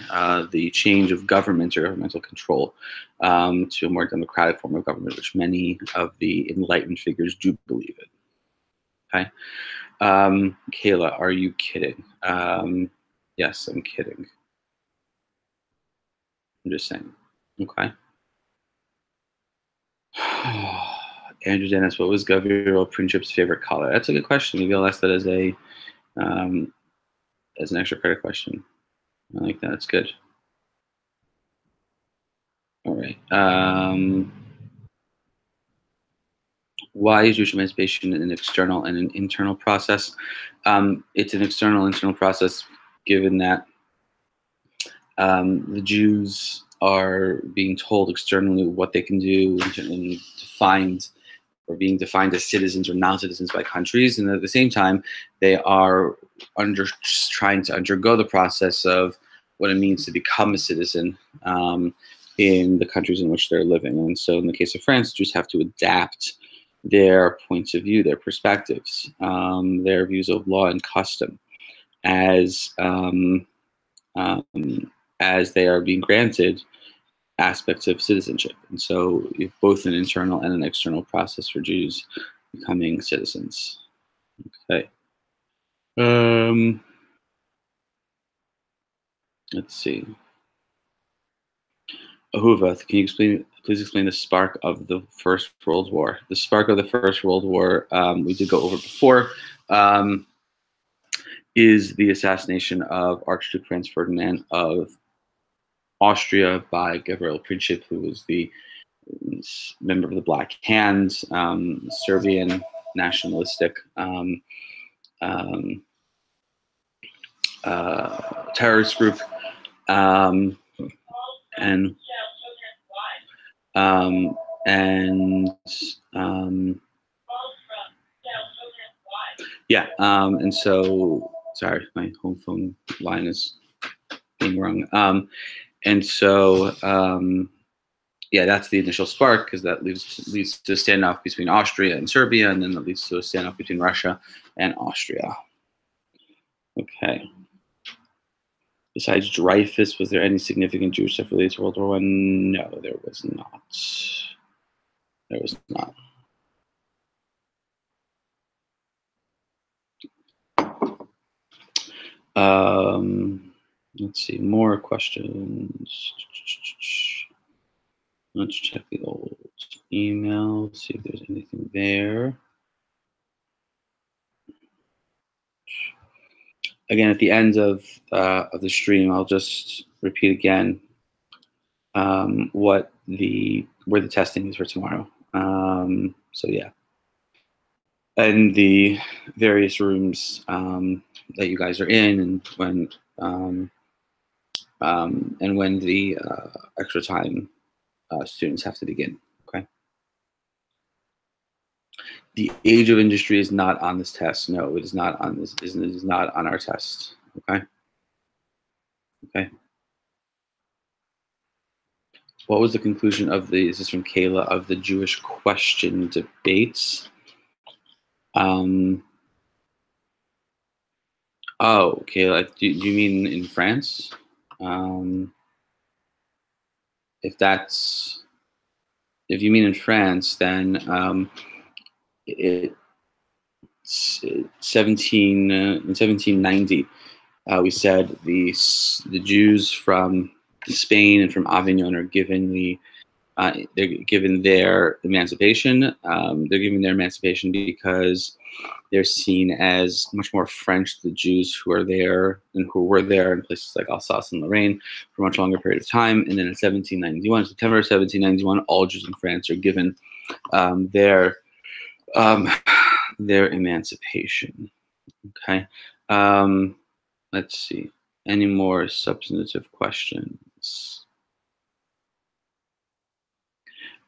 S1: change of government or governmental control to a more democratic form of government, which many of the enlightened figures do believe in. Okay, Kayla, are you kidding? Yes, I'm kidding. I'm just saying. Okay. Andrew Dennis, what was Gabriel Princip's favorite color? That's a good question. Maybe I'll ask that as an extra credit question. I like that. It's good. All right. Why is Jewish emancipation an external and an internal process? It's an external internal process, given that the Jews are being told externally what they can do and defined, or being defined as citizens or non-citizens by countries, and at the same time, they are trying to undergo the process of what it means to become a citizen in the countries in which they're living. And so, in the case of France, Jews have to adapt their points of view, their perspectives, their views of law and custom, as they are being granted aspects of citizenship. And so you have both an internal and an external process for Jews becoming citizens. Okay. Let's see. Ahuva, can you please explain the spark of the First World War? The spark of the First World War, we did go over before, is the assassination of Archduke Franz Ferdinand of Austria by Gavril Princip, who was the member of the Black Hand, Serbian nationalistic terrorist group, and so, sorry, my home phone line is being rung. And so, that's the initial spark, because that leads to a standoff between Austria and Serbia, and then that leads to a standoff between Russia and Austria. Okay. Besides Dreyfus, was there any significant Jewish stuff related to World War I? No, there was not. There was not. Let's see, more questions. Let's check the old email, see if there's anything there. Again, at the end of the stream, I'll just repeat again where the testing is for tomorrow. So yeah, and the various rooms that you guys are in, and when the extra time students have to begin. Okay. The age of industry is not on this test. No, it is not on this. It is not on our test. Okay. Okay. What was the conclusion of this is from Kayla, of the Jewish question debates? Oh, Kayla, do you mean in France? If you mean in France, then in 1790, we said the Jews from Spain and from Avignon are given the they're given their emancipation. They're given their emancipation because they're seen as much more French, the Jews who are there and who were there in places like Alsace and Lorraine for a much longer period of time. And then in 1791, September 1791, all Jews in France are given their emancipation. Okay. Let's see. Any more substantive questions?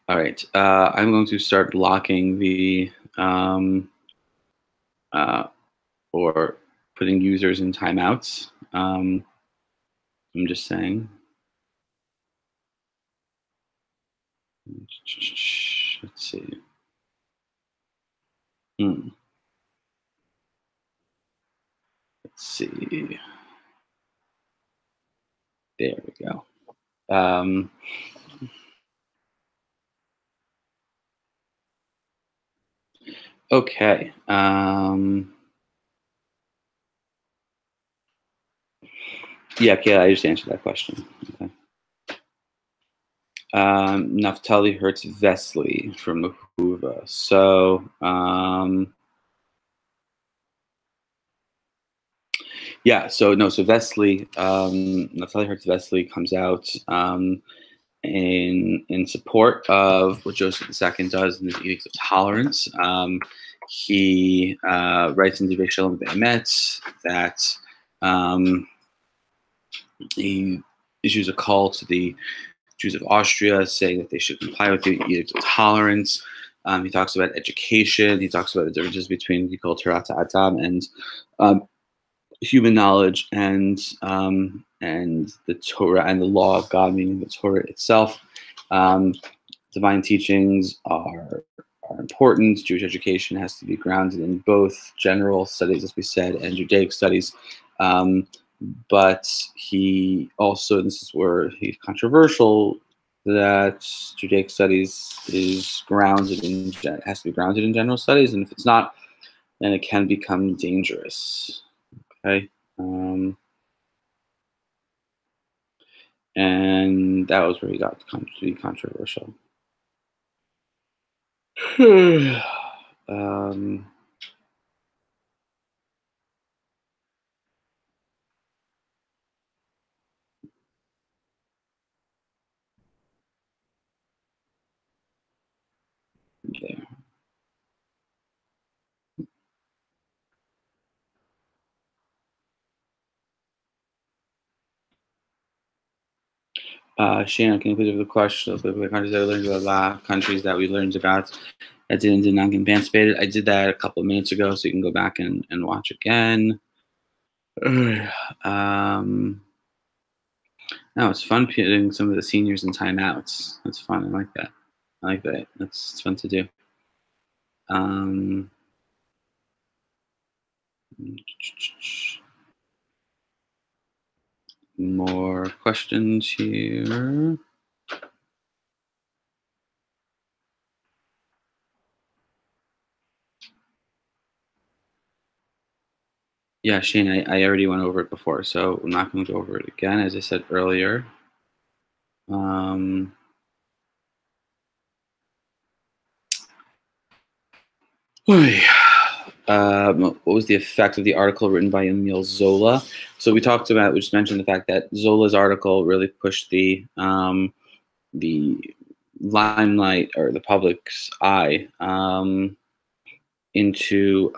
S1: All right. I'm going to start blocking the or putting users in timeouts. I'm just saying. Let's see. Let's see. There we go. Okay. Yeah, I just answered that question. Okay. Naftali Hertz Vesely from the Hoover. So, yeah, so Vesely, Naftali Hertz Vesely comes out in support of what Joseph II does in his Edicts of Tolerance. He writes in Divrei Shalom Be'emet that he issues a call to the Jews of Austria saying that they should comply with the Edict of Tolerance. He talks about education. He talks about the differences between what he called Torah Adam and human knowledge and the Torah and the law of God, meaning the Torah itself. Divine teachings are important. Jewish education has to be grounded in both general studies, as we said, and Judaic studies. But he also, this is where he's controversial, that Judaic studies is grounded in, has to be grounded in general studies, and if it's not, then it can become dangerous. Okay, and that was where he got to be controversial. There. Shannon, can you please repeat the question of the countries that we learned about, countries that we learned about that did not get emancipated? I did that a couple of minutes ago, so you can go back and watch again. No, it's fun putting some of the seniors in timeouts. That's fun. I like that. I like that. It's fun to do. More questions here. Yeah, Shane, I already went over it before, so I'm not going to go over it again, as I said earlier. What was the effect of the article written by Emile Zola? So we talked about, we just mentioned the fact that Zola's article really pushed the limelight or the public's eye into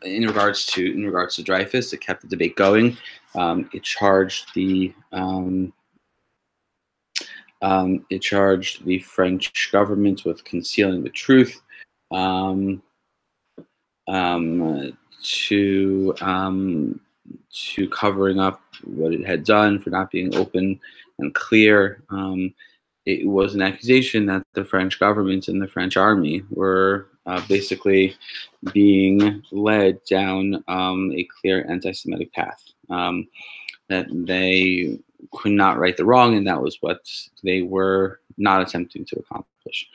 S1: in regards to Dreyfus. It kept the debate going. It charged the French government with concealing the truth, to covering up what it had done, for not being open and clear. It was an accusation that the French government and the French army were basically being led down a clear anti-Semitic path, that they could not right the wrong, and that was what they were not attempting to accomplish.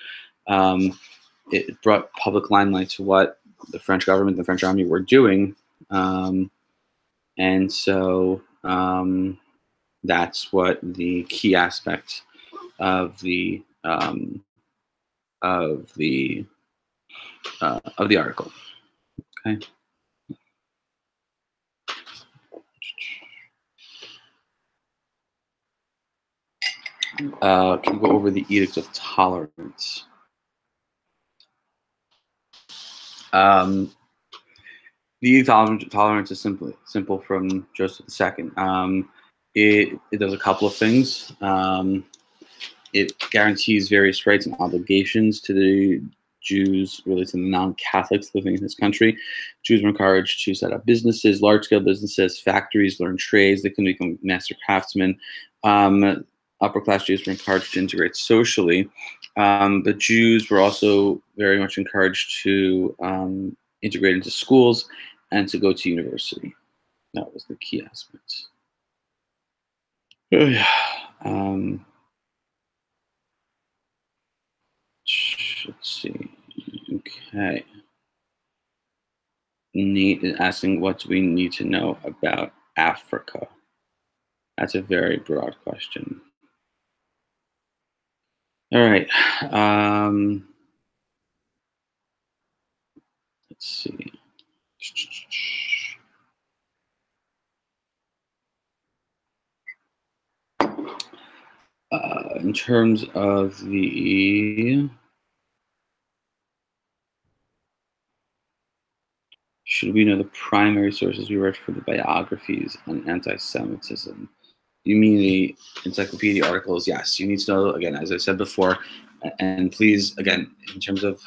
S1: It brought public limelight to what the French government and the French army were doing, and so that's what the key aspect of the of the article. Okay. Can you go over the Edict of Tolerance? The Edict of Tolerance is simple from Joseph II. It does a couple of things. It guarantees various rights and obligations to the Jews, really to the non-Catholics living in this country. Jews were encouraged to set up businesses, large-scale businesses, factories, learn trades. They can become master craftsmen. Upper-class Jews were encouraged to integrate socially. But Jews were also very much encouraged to integrate into schools and to go to university. That was the key aspect. Let's see. Okay. Nate is asking, what do we need to know about Africa? That's a very broad question. All right. Let's see. In terms of the... Should we know the primary sources we read for the biographies on anti-Semitism? You mean the encyclopedia articles? Yes, you need to know, again, as I said before, and please, again, in terms of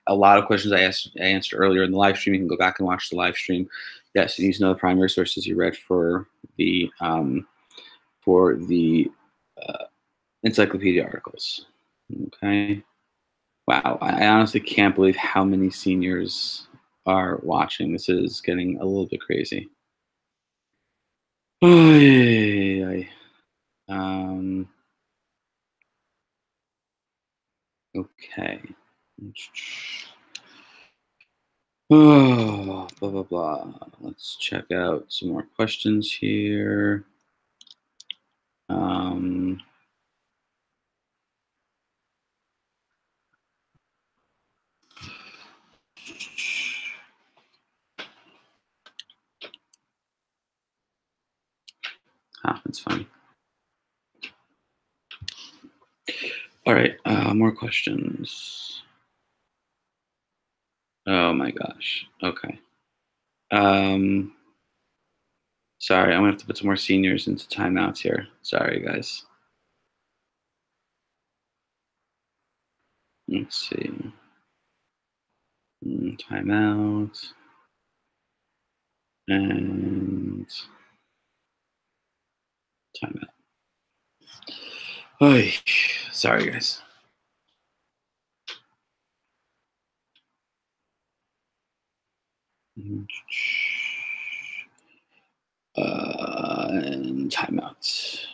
S1: a lot of questions I answered earlier in the live stream, you can go back and watch the live stream. Yes, you need to know the primary sources you read for the encyclopedia articles. Okay. Wow, I honestly can't believe how many seniors are watching. This is getting a little bit crazy. Okay. Oh, blah, blah, blah. Let's check out some more questions here. That's fine. All right, more questions. Oh my gosh. Okay. Sorry, I'm gonna have to put some more seniors into timeouts here. Sorry, guys. Let's see. Timeout. And timeout. Oy, sorry, guys. And timeout.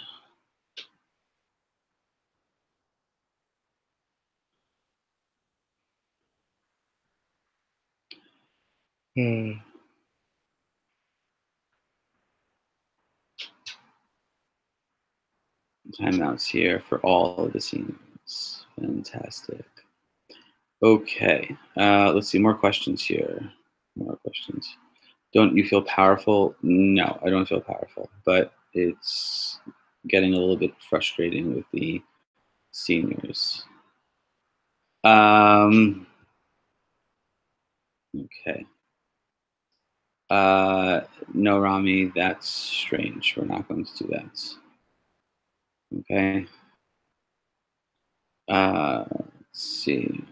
S1: Timeouts here for all of the scenes. Fantastic. Okay, let's see, more questions here. More questions. Don't you feel powerful? No, I don't feel powerful, but it's getting a little bit frustrating with the seniors. Okay. No, Rami, that's strange. We're not going to do that. Okay. Let's see.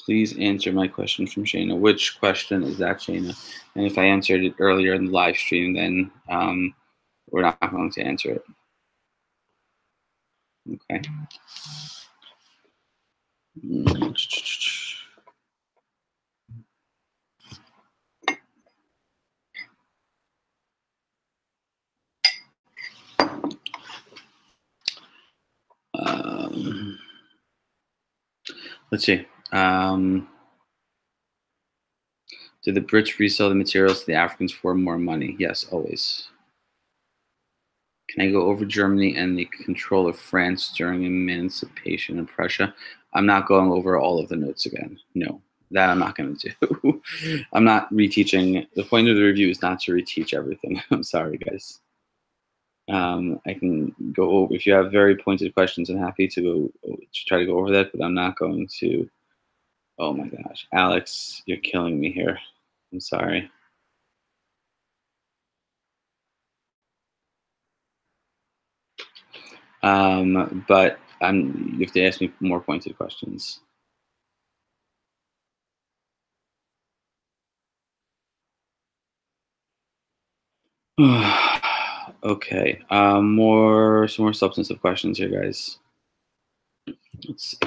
S1: Please answer my question from Shayna. Which question is that, Shayna? And if I answered it earlier in the live stream, then we're not going to answer it. Okay. Let's see. Do the Brits resell the materials to the Africans for more money? Yes, always. Can I go over Germany and the control of France during emancipation in Prussia? I'm not going over all of the notes again. No, that I'm not going to do. I'm not reteaching. The point of the review is not to reteach everything. I'm sorry, guys. I can go over, if you have very pointed questions, I'm happy to try to go over that, but I'm not going to. Oh my gosh, Alex, you're killing me here. I'm sorry. But you have to ask me more pointed questions. Okay, some more substantive questions here, guys. Let's see.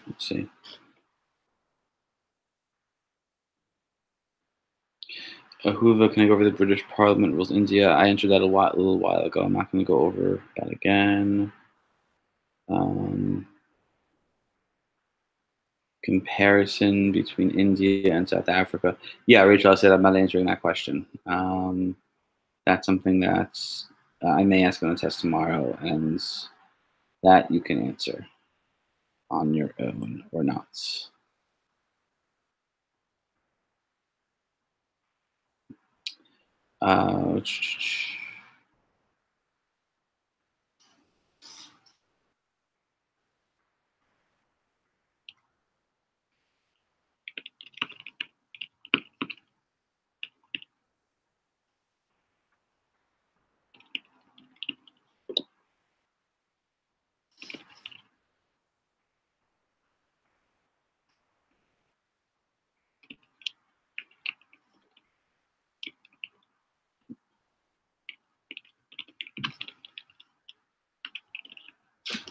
S1: Let's see. Hoover, can I go over the British Parliament rules? India, I entered that a little while ago. I'm not going to go over that again. Comparison between India and South Africa. Yeah, Rachel, I said I'm not answering that question. That's something that I may ask on the test tomorrow, and that you can answer on your own or not.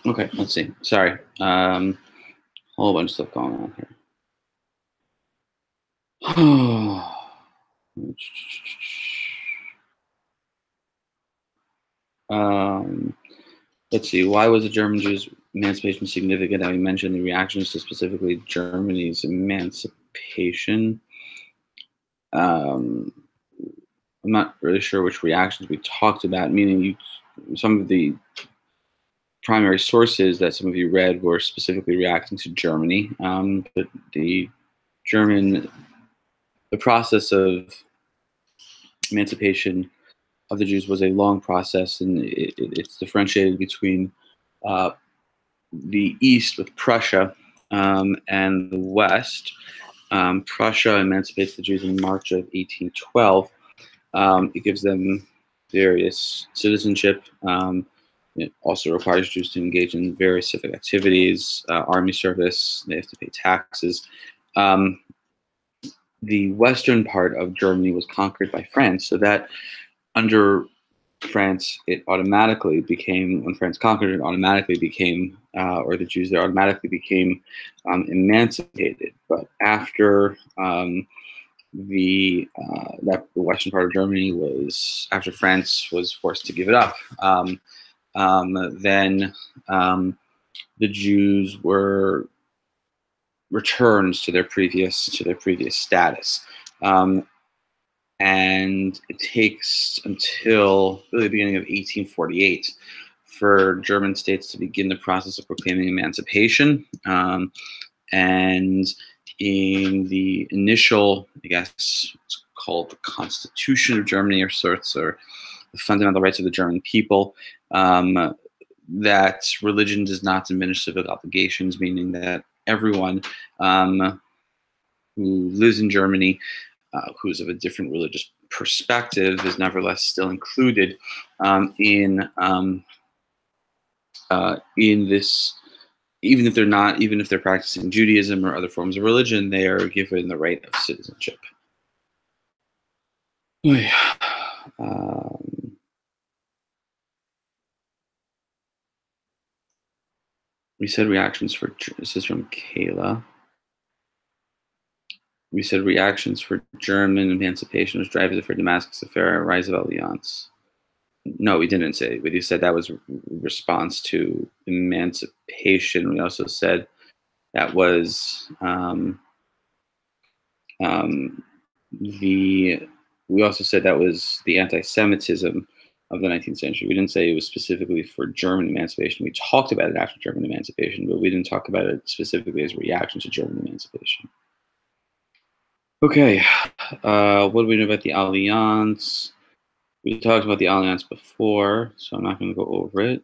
S1: Okay, let's see. Sorry. Whole bunch of stuff going on here. Let's see. Why was the German Jews' emancipation significant? Having mentioned the reactions to specifically Germany's emancipation. I'm not really sure which reactions we talked about, meaning some of the primary sources that some of you read were specifically reacting to Germany, but the process of emancipation of the Jews was a long process, and it's differentiated between the East with Prussia and the West. Prussia emancipates the Jews in March of 1812. It gives them various citizenship. It also requires Jews to engage in various civic activities, army service. They have to pay taxes. The western part of Germany was conquered by France, so that under France, it automatically became, when France conquered it, automatically became, or the Jews there automatically became emancipated. But after the western part of Germany was, after France was forced to give it up, then the Jews were returned to their previous status. And it takes until really the beginning of 1848 for German states to begin the process of proclaiming emancipation. And in the initial, I guess it's called the Constitution of Germany, or the fundamental rights of the German people, that religion does not diminish civic obligations, meaning that everyone who lives in Germany, who's of a different religious perspective, is nevertheless still included in this. Even if they're practicing Judaism or other forms of religion, they are given the right of citizenship. Oy. Um, we said reactions for this is from Kayla. We said reactions for German emancipation was drivers for Damascus affair, rise of alliance. No, we didn't say. We said that was response to emancipation. We also said that was um, the. We also said that was the anti-Semitism of the 19th century. We didn't say it was specifically for German emancipation. We talked about it after German emancipation, but we didn't talk about it specifically as a reaction to German emancipation. Okay, what do we know about the Allianz? We talked about the Allianz before, so I'm not going to go over it.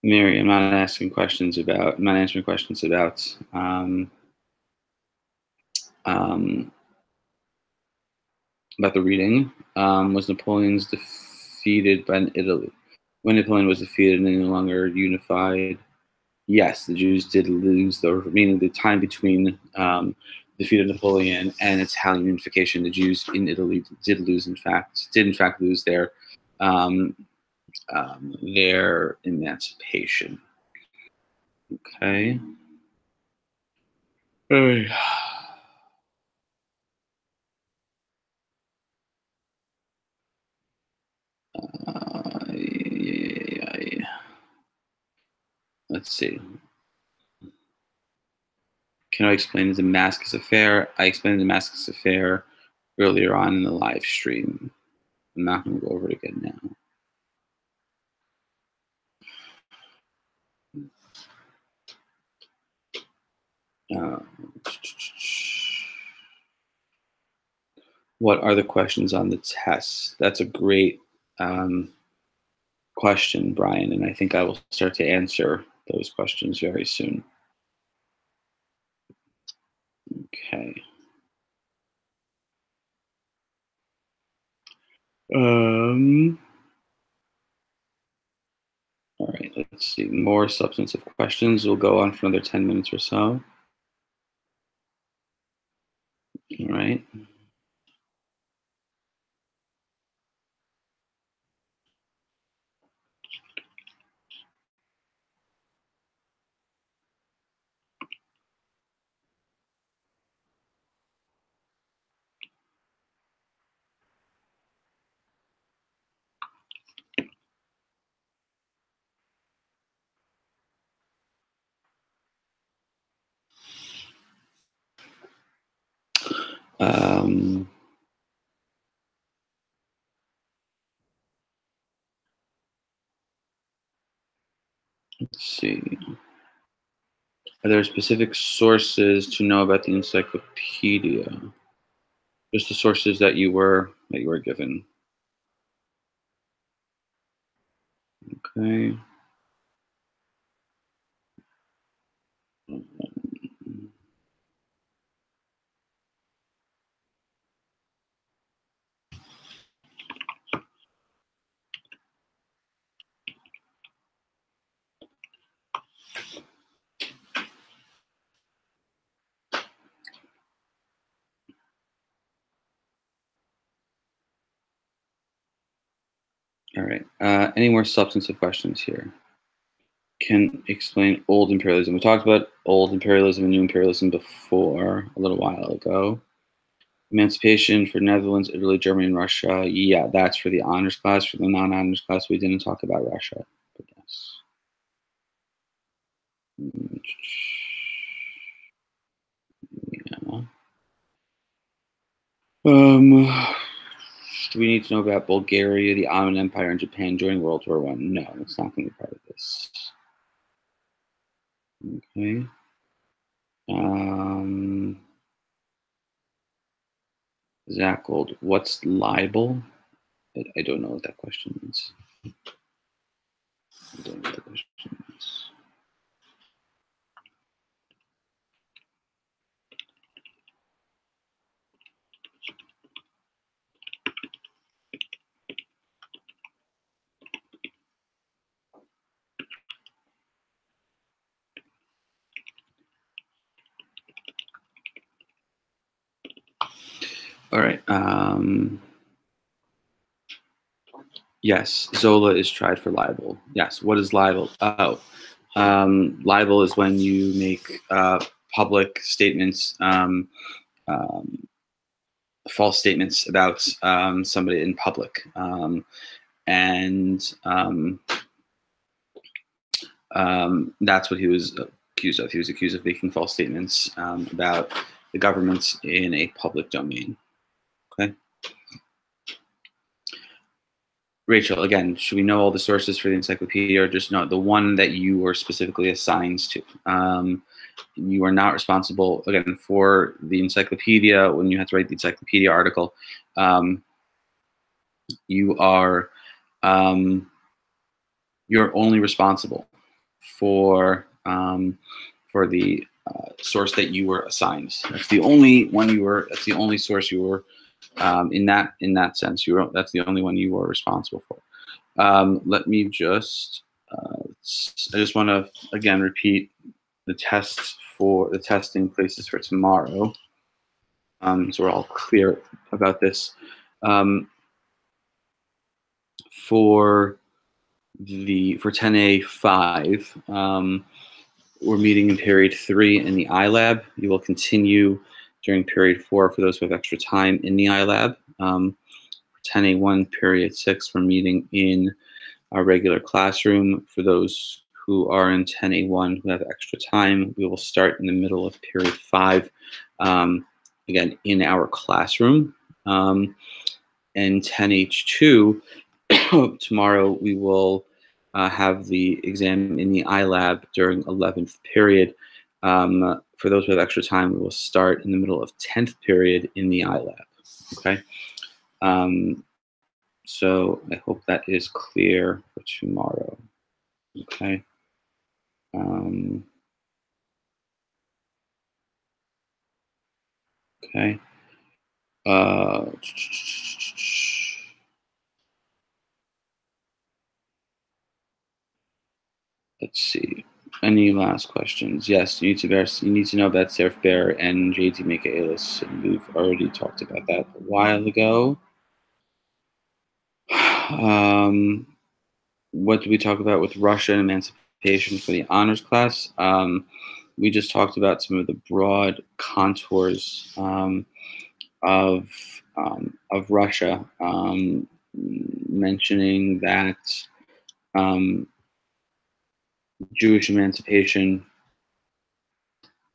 S1: Mary, I'm not answering questions about the reading. Was Napoleon's defeated by Italy? When Napoleon was defeated and no longer unified, yes, the Jews did lose, meaning the time between defeat of Napoleon and Italian unification. The Jews in Italy did in fact lose their emancipation. Okay. Let's see. Can I explain the Damascus affair? I explained the Damascus affair earlier on in the live stream. I'm not going to go over it again now. What are the questions on the test? That's a great question, Brian, and I think I will start to answer those questions very soon. Okay. All right, let's see. More substantive questions. We'll go on for another 10 minutes or so. All right. Let's see. Are there specific sources to know about the encyclopedia? Just the sources that you were given. Okay. All right. Any more substantive questions here? Can explain old imperialism. We talked about old imperialism and new imperialism before a little while ago. Emancipation for Netherlands, Italy, Germany, and Russia. Yeah, that's for the honors class. For the non-honors class, we didn't talk about Russia. But yes. Yeah. Do we need to know about Bulgaria, the Ottoman Empire, and Japan joining World War I? No, it's not going to be part of this. Okay. Zach Gold, what's libel? I don't know what that question means. I don't know what the question means. All right. Yes, Zola is tried for libel. Yes. What is libel? Oh, libel is when you make public statements, false statements about somebody in public, and that's what he was accused of. He was accused of making false statements about the government in a public domain. Okay. Rachel, again, should we know all the sources for the encyclopedia, or just know the one that you were specifically assigned to? You are not responsible, again, for the encyclopedia. When you have to write the encyclopedia article, you are you're only responsible for the source that you were assigned. That's the only one you were. That's the only source you were. In that sense, that's the only one you were responsible for. Let me just. I just want to again repeat the tests for the testing places for tomorrow. So we're all clear about this. For 10A5, we're meeting in period 3 in the iLab. You will continue during period 4 for those who have extra time in the iLab. For 10A1, period 6, we're meeting in our regular classroom. For those who are in 10A1 who have extra time, we will start in the middle of period 5, again, in our classroom. And 10H2, tomorrow we will have the exam in the iLab during 11th period. For those who have extra time, we will start in the middle of 10th period in the iLab. Okay. So I hope that is clear for tomorrow. Okay. Okay. Let's see. Any last questions? Yes, you need to know about Surf Bear and JT Michaelis. We've already talked about that a while ago. What did we talk about with Russia and emancipation for the honors class? We just talked about some of the broad contours of Russia, mentioning that Jewish emancipation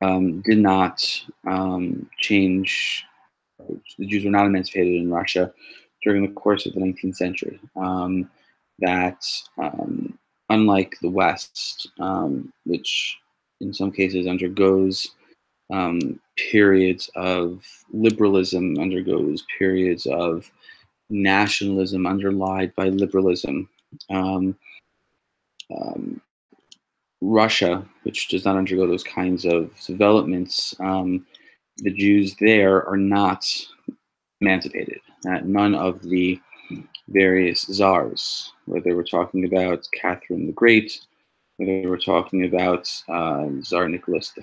S1: did not change. The Jews were not emancipated in Russia during the course of the 19th century. That unlike the West, which in some cases undergoes periods of liberalism, undergoes periods of nationalism underlined by liberalism. Russia, which does not undergo those kinds of developments, the Jews there are not emancipated. None of the various czars, whether we're talking about Catherine the Great, whether we're talking about Tsar Nicholas I,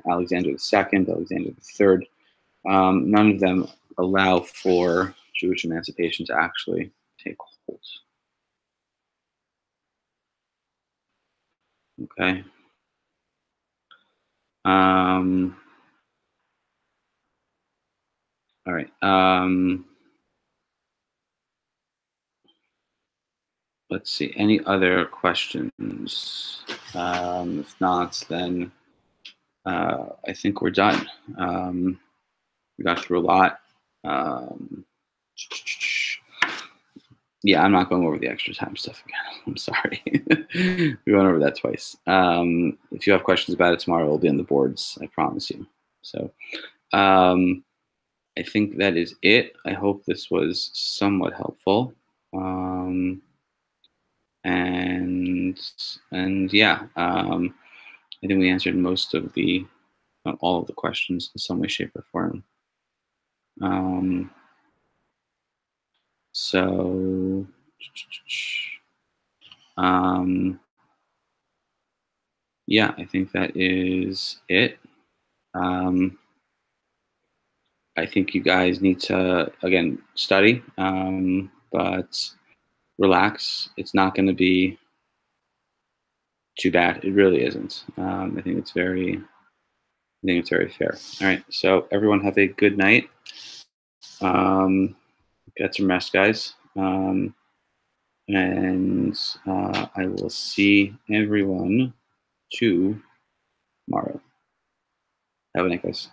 S1: Alexander II, Alexander III, none of them allow for Jewish emancipation to actually take hold. Okay. All right. Let's see. Any other questions? If not, then I think we're done. We got through a lot. Yeah, I'm not going over the extra time stuff again. I'm sorry. We went over that twice. If you have questions about it tomorrow, it'll be on the boards. I promise you. So I think that is it. I hope this was somewhat helpful. And yeah, I think we answered most of all of the questions in some way, shape, or form. So, yeah, I think that is it. I think you guys need to, again, study, but relax. It's not going to be too bad. It really isn't. I think it's very fair. All right. So everyone have a good night. Get some rest, guys. And I will see everyone tomorrow. Have a night, guys.